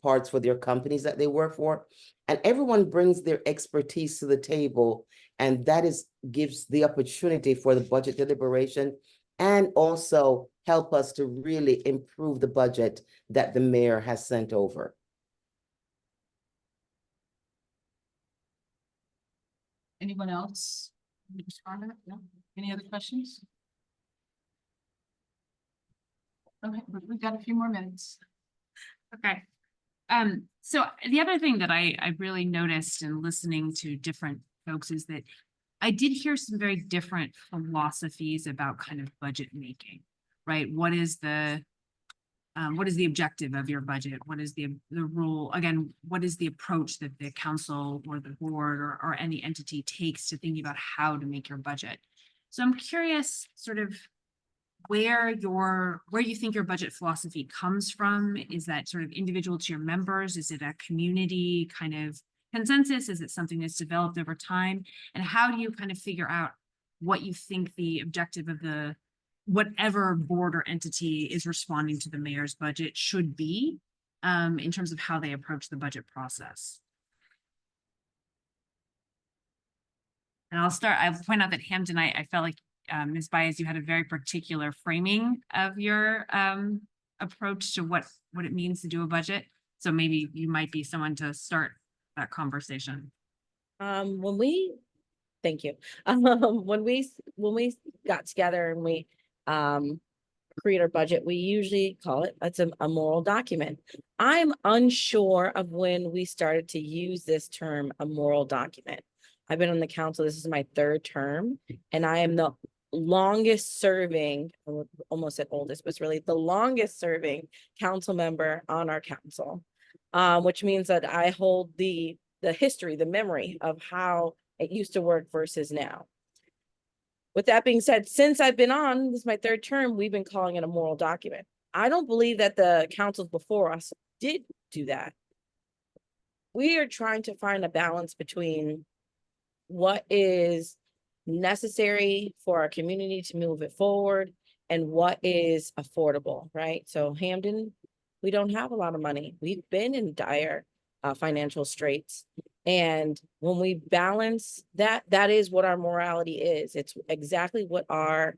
parts for their companies that they work for. And everyone brings their expertise to the table, and that gives the opportunity for the budget deliberation and also help us to really improve the budget that the mayor has sent over. Anyone else? Respond to that? No? Any other questions? Okay, we've got a few more minutes. Okay. So the other thing that I really noticed in listening to different folks is that I did hear some very different philosophies about kind of budget making, right? What is the objective of your budget? What is the rule? Again, what is the approach that the council or the board or any entity takes to thinking about how to make your budget? So I'm curious sort of where you think your budget philosophy comes from. Is that sort of individual to your members? Is it a community kind of consensus? Is it something that's developed over time? And how do you kind of figure out what you think the objective of the whatever board or entity is responding to the mayor's budget should be in terms of how they approach the budget process? And I'll point out that Hampton, I felt like Ms. Baez, you had a very particular framing of your approach to what it means to do a budget. So maybe you might be someone to start that conversation. Thank you. When we got together and we create our budget, we usually call it, that's a moral document. I'm unsure of when we started to use this term, a moral document. I've been on the council, this is my 3rd term, and I am the longest serving, almost said oldest, but it's really the longest serving council member on our council, which means that I hold the history, the memory of how it used to work versus now. With that being said, since I've been on, this is my 3rd term, we've been calling it a moral document. I don't believe that the councils before us did do that. We are trying to find a balance between what is necessary for our community to move it forward and what is affordable, right? So Hampden, we don't have a lot of money. We've been in dire financial straits. And when we balance that, that is what our morality is. It's exactly what our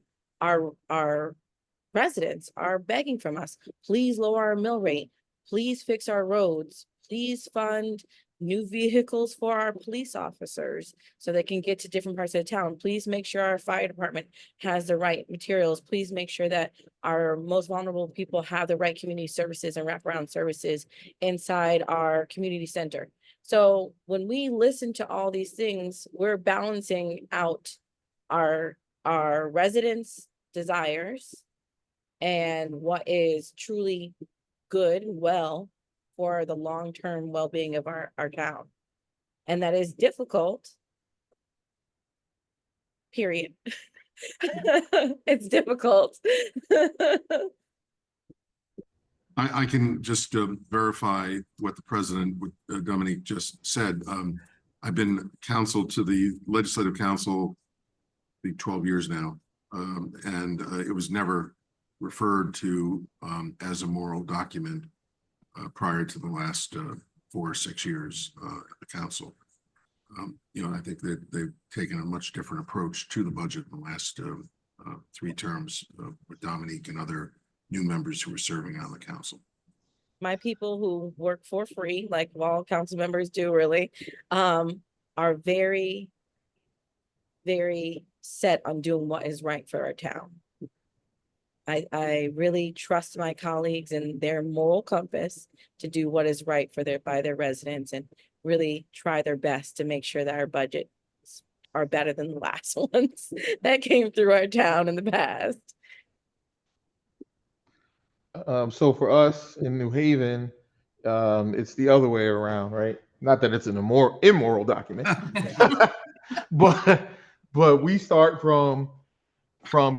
residents are begging from us. Please lower our mill rate. Please fix our roads. Please fund new vehicles for our police officers so they can get to different parts of the town. Please make sure our fire department has the right materials. Please make sure that our most vulnerable people have the right community services and wraparound services inside our community center. So when we listen to all these things, we're balancing out our residents' desires and what is truly good, well, for the long-term well-being of our town. And that is difficult. Period. It's difficult. I can just verify what the president, Dominique, just said. I've been counsel to the Legislative Council, I think 12 years now, and it was never referred to as a moral document prior to the last 4 or 6 years at the council. You know, I think that they've taken a much different approach to the budget in the last 3 terms with Dominique and other new members who are serving on the council. My people who work for free, like all council members do really, are very, very set on doing what is right for our town. I really trust my colleagues and their moral compass to do what is right for by their residents and really try their best to make sure that our budgets are better than the last ones that came through our town in the past. So for us in New Haven, it's the other way around, right? Not that it's an immoral document, but we start from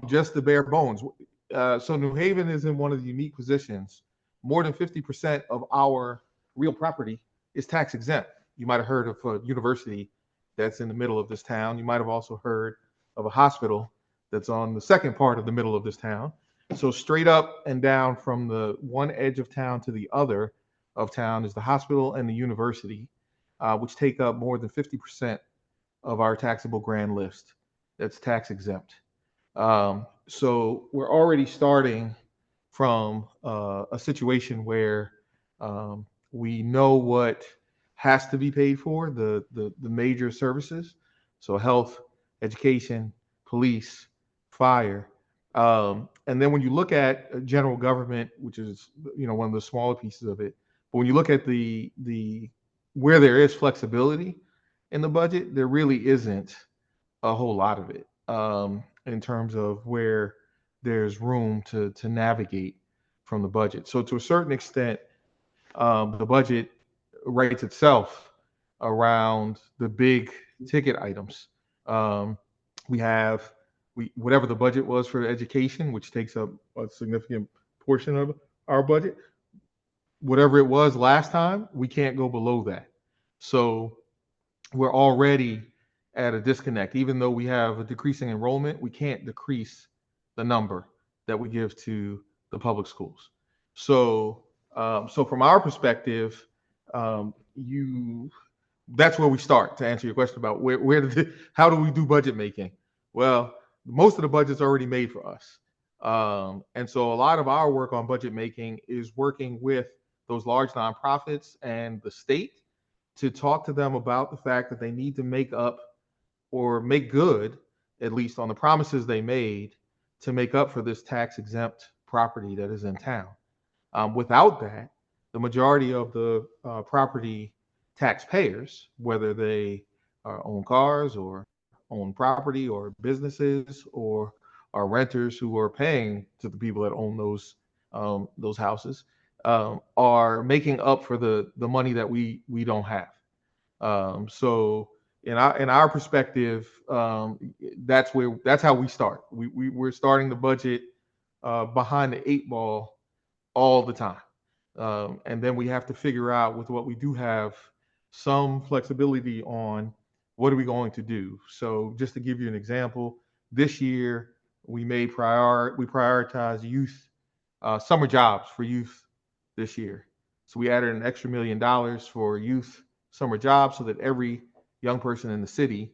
just the bare bones. So New Haven is in one of the unique positions. More than 50% of our real property is tax exempt. You might have heard of a university that's in the middle of this town. You might have also heard of a hospital that's on the second part of the middle of this town. So straight up and down from the one edge of town to the other of town is the hospital and the university, which take up more than 50% of our taxable grand list. That's tax exempt. So we're already starting from a situation where we know what has to be paid for, the major services. So health, education, police, fire. And then when you look at general government, which is, you know, one of the smaller pieces of it, but when you look at the where there is flexibility in the budget, there really isn't a whole lot of it in terms of where there's room to navigate from the budget. So to a certain extent, the budget writes itself around the big ticket items. Whatever the budget was for education, which takes up a significant portion of our budget, whatever it was last time, we can't go below that. So we're already at a disconnect. Even though we have a decreasing enrollment, we can't decrease the number that we give to the public schools. So, so from our perspective, that's where we start to answer your question about how do we do budget making? Well, most of the budget's already made for us. And so a lot of our work on budget making is working with those large nonprofits and the state to talk to them about the fact that they need to make up or make good, at least on the promises they made, to make up for this tax exempt property that is in town. Without that, the majority of the property taxpayers, whether they own cars or own property or businesses or are renters who are paying to the people that own those houses, are making up for the money that we don't have. So in our perspective, that's how we start. We're starting the budget behind the 8 ball all the time. And then we have to figure out, with what we do have, some flexibility on what are we going to do. So just to give you an example, this year we prioritized youth summer jobs for youth this year. So we added an extra $1 million for youth summer jobs so that every young person in the city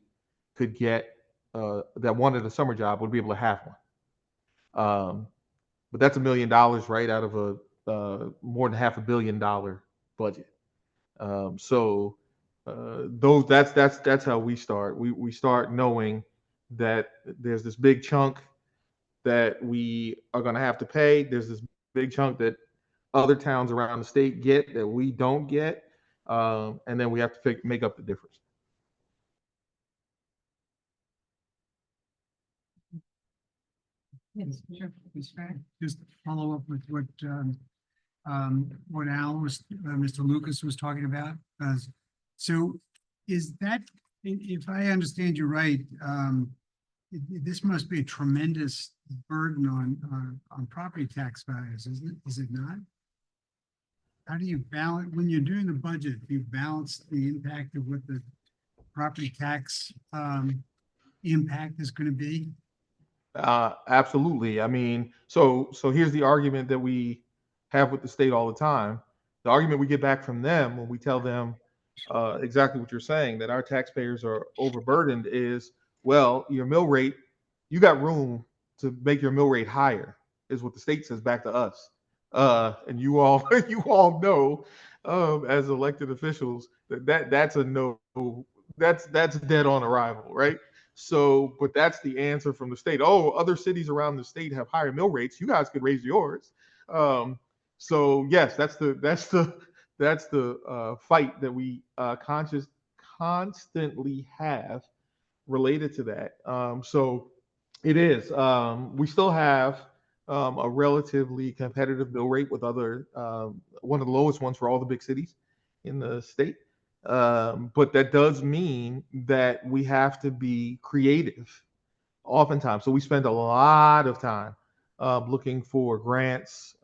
could get that wanted a summer job would be able to have one. But that's $1 million right out of a more than $500 million budget. So That's how we start. We start knowing that there's this big chunk that we are going to have to pay. There's this big chunk that other towns around the state get that we don't get, and then we have to make up the difference. Yes, sure. Just follow up with what Al was, Mr. Lucas was talking about. So is that, if I understand you right, this must be a tremendous burden on property tax values, isn't it? Is it not? How do you balance, when you're doing the budget, do you balance the impact of what the property tax impact is going to be? Absolutely. I mean, so here's the argument that we have with the state all the time. The argument we get back from them when we tell them exactly what you're saying, that our taxpayers are overburdened, is, well, your mill rate, you got room to make your mill rate higher, is what the state says back to us. And you all you all know, as elected officials, that's a no, that's dead on arrival, right? So, but that's the answer from the state. Oh, other cities around the state have higher mill rates. You guys could raise yours. So yes, that's the fight that we constantly have related to that. So it is. We still have a relatively competitive mill rate with other, one of the lowest ones for all the big cities in the state. But that does mean that we have to be creative oftentimes. So we spend a lot of time looking for grants,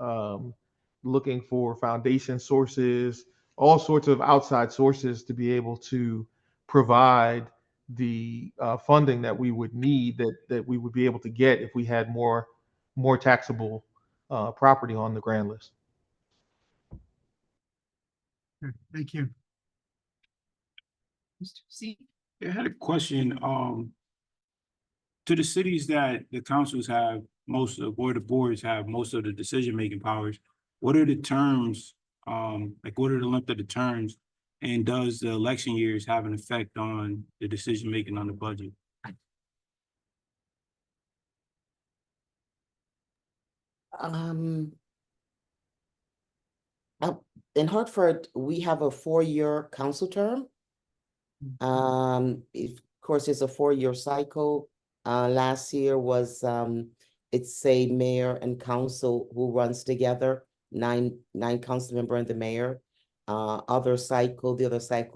looking for foundation sources, all sorts of outside sources to be able to provide the funding that we would need, that we would be able to get if we had more taxable property on the grand list. Good, thank you. Mr. C. I had a question, to the cities that the councils have most of, or the boards have most of the decision-making powers, what are the terms, like what are the length of the terms, and does the election years have an effect on the decision-making on the budget? In Hartford, we have a 4-year council term. Of course, it's a 4-year cycle. Last year was, it's a mayor and council who runs together, nine council member and the mayor. The other cycle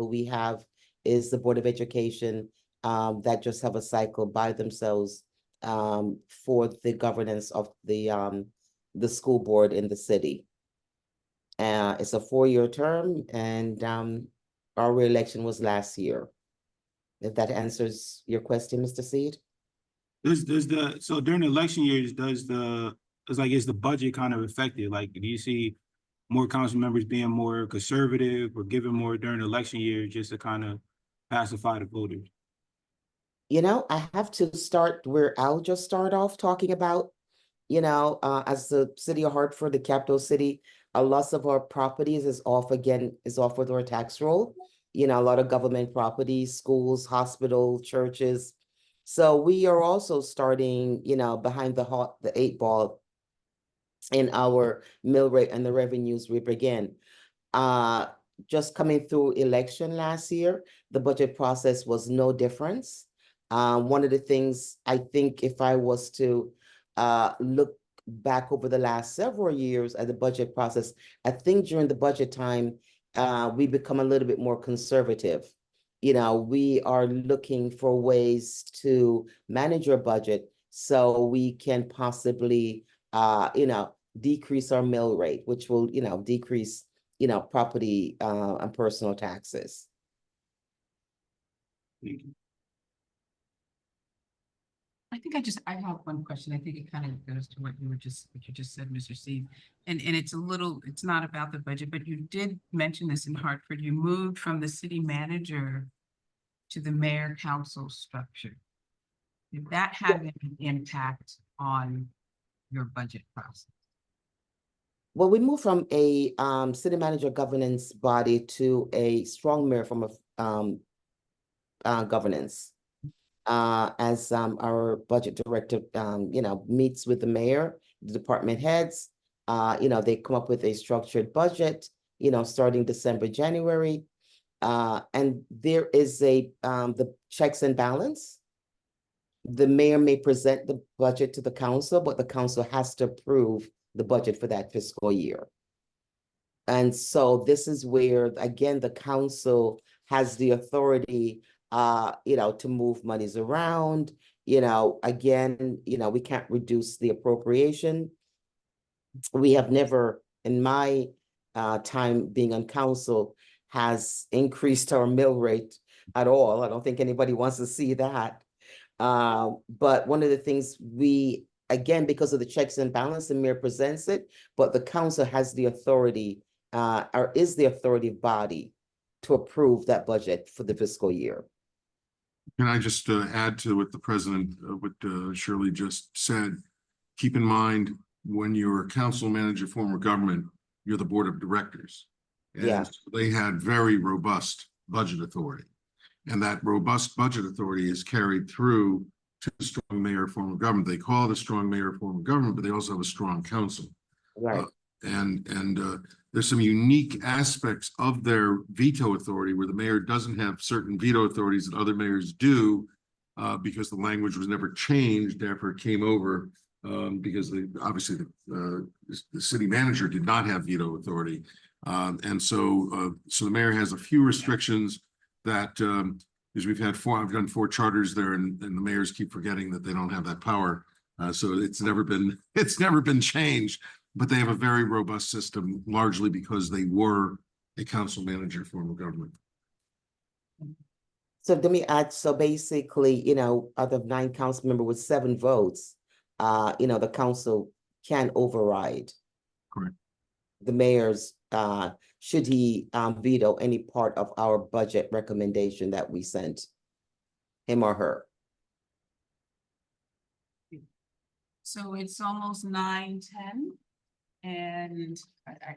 we have is the Board of Education, that just have a cycle by themselves, for the governance of the school board in the city. It's a 4-year term, and our re-election was last year. If that answers your question, Mr. Seed? So during the election years, is the budget kind of affected? Like, do you see more council members being more conservative or giving more during the election year just to kind of pacify the voters? You know, I have to start where I'll just start off talking about, as the city of Hartford, the capital city, a lot of our properties is off with our tax roll. A lot of government properties, schools, hospital, churches. So we are also starting, behind the 8 ball in our mill rate and the revenues we begin. Just coming through election last year, the budget process was no difference. One of the things I think, if I was to look back over the last several years at the budget process, I think during the budget time, we become a little bit more conservative. We are looking for ways to manage our budget so we can possibly, decrease our mill rate, which will, decrease, property and personal taxes. Thank you. I think I have one question. I think it kind of goes to what you just said, Mr. Steve. And it's not about the budget, but you did mention this in Hartford. You moved from the city manager to the mayor council structure. Did that have an impact on your budget process? Well, we moved from a city manager governance body to a strong mayor from governance. As our budget director, meets with the mayor, the department heads, they come up with a structured budget, starting December, January. And there is the checks and balance. The mayor may present the budget to the council, but the council has to approve the budget for that fiscal year. And so this is where, again, the council has the authority, to move monies around. Again, we can't reduce the appropriation. We have never, in my time being on council, has increased our mill rate at all. I don't think anybody wants to see that. But one of the things again, because of the checks and balance, the mayor presents it, but the council has the authority, or is the authority body to approve that budget for the fiscal year. Can I just add to what the president, what Shirley just said? Keep in mind, when you're a council manager form of government, you're the board of directors. Yeah. And so they had very robust budget authority. And that robust budget authority is carried through to the strong mayor form of government. They call it a strong mayor form of government, but they also have a strong council. Right. There's some unique aspects of their veto authority where the mayor doesn't have certain veto authorities that other mayors do, because the language was never changed after it came over, because obviously the city manager did not have veto authority. So the mayor has a few restrictions that, because I've done 4 charters there, and the mayors keep forgetting that they don't have that power. So it's never been changed. But they have a very robust system, largely because they were a council manager form of government. So let me add, so basically, out of 9 council members with 7 votes, the council can override. Correct. The mayor's, should he veto any part of our budget recommendation that we sent him or her. So it's almost 9:10. And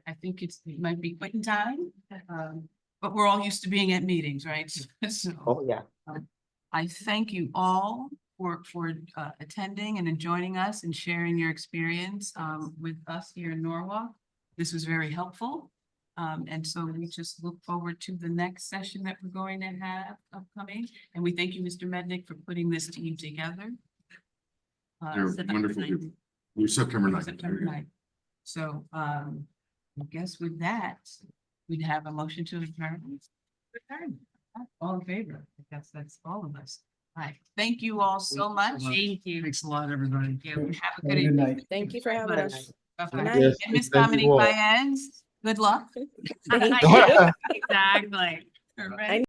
I think it might be quitting time, but we're all used to being at meetings, right? So, Oh, yeah. I thank you all for attending and joining us and sharing your experience with us here in Norwalk. This was very helpful. And so we just look forward to the next session that we're going to have upcoming. And we thank you, Mr. Mednick, for putting this team together. You're September wonderful. 9th. You're September 9th. September 9th. So, I guess with that, we'd have a motion to adjourn. All in favor? I guess that's all of us. All right. Thank you all so much. Thank you. Thanks a lot, everybody. Thank you. Have a Have good a good evening. night. Thank you for having Bye. us. Bye-bye. Good night. Yes, And Miss thank you Dominique all. Baez, good luck. Exactly. All right.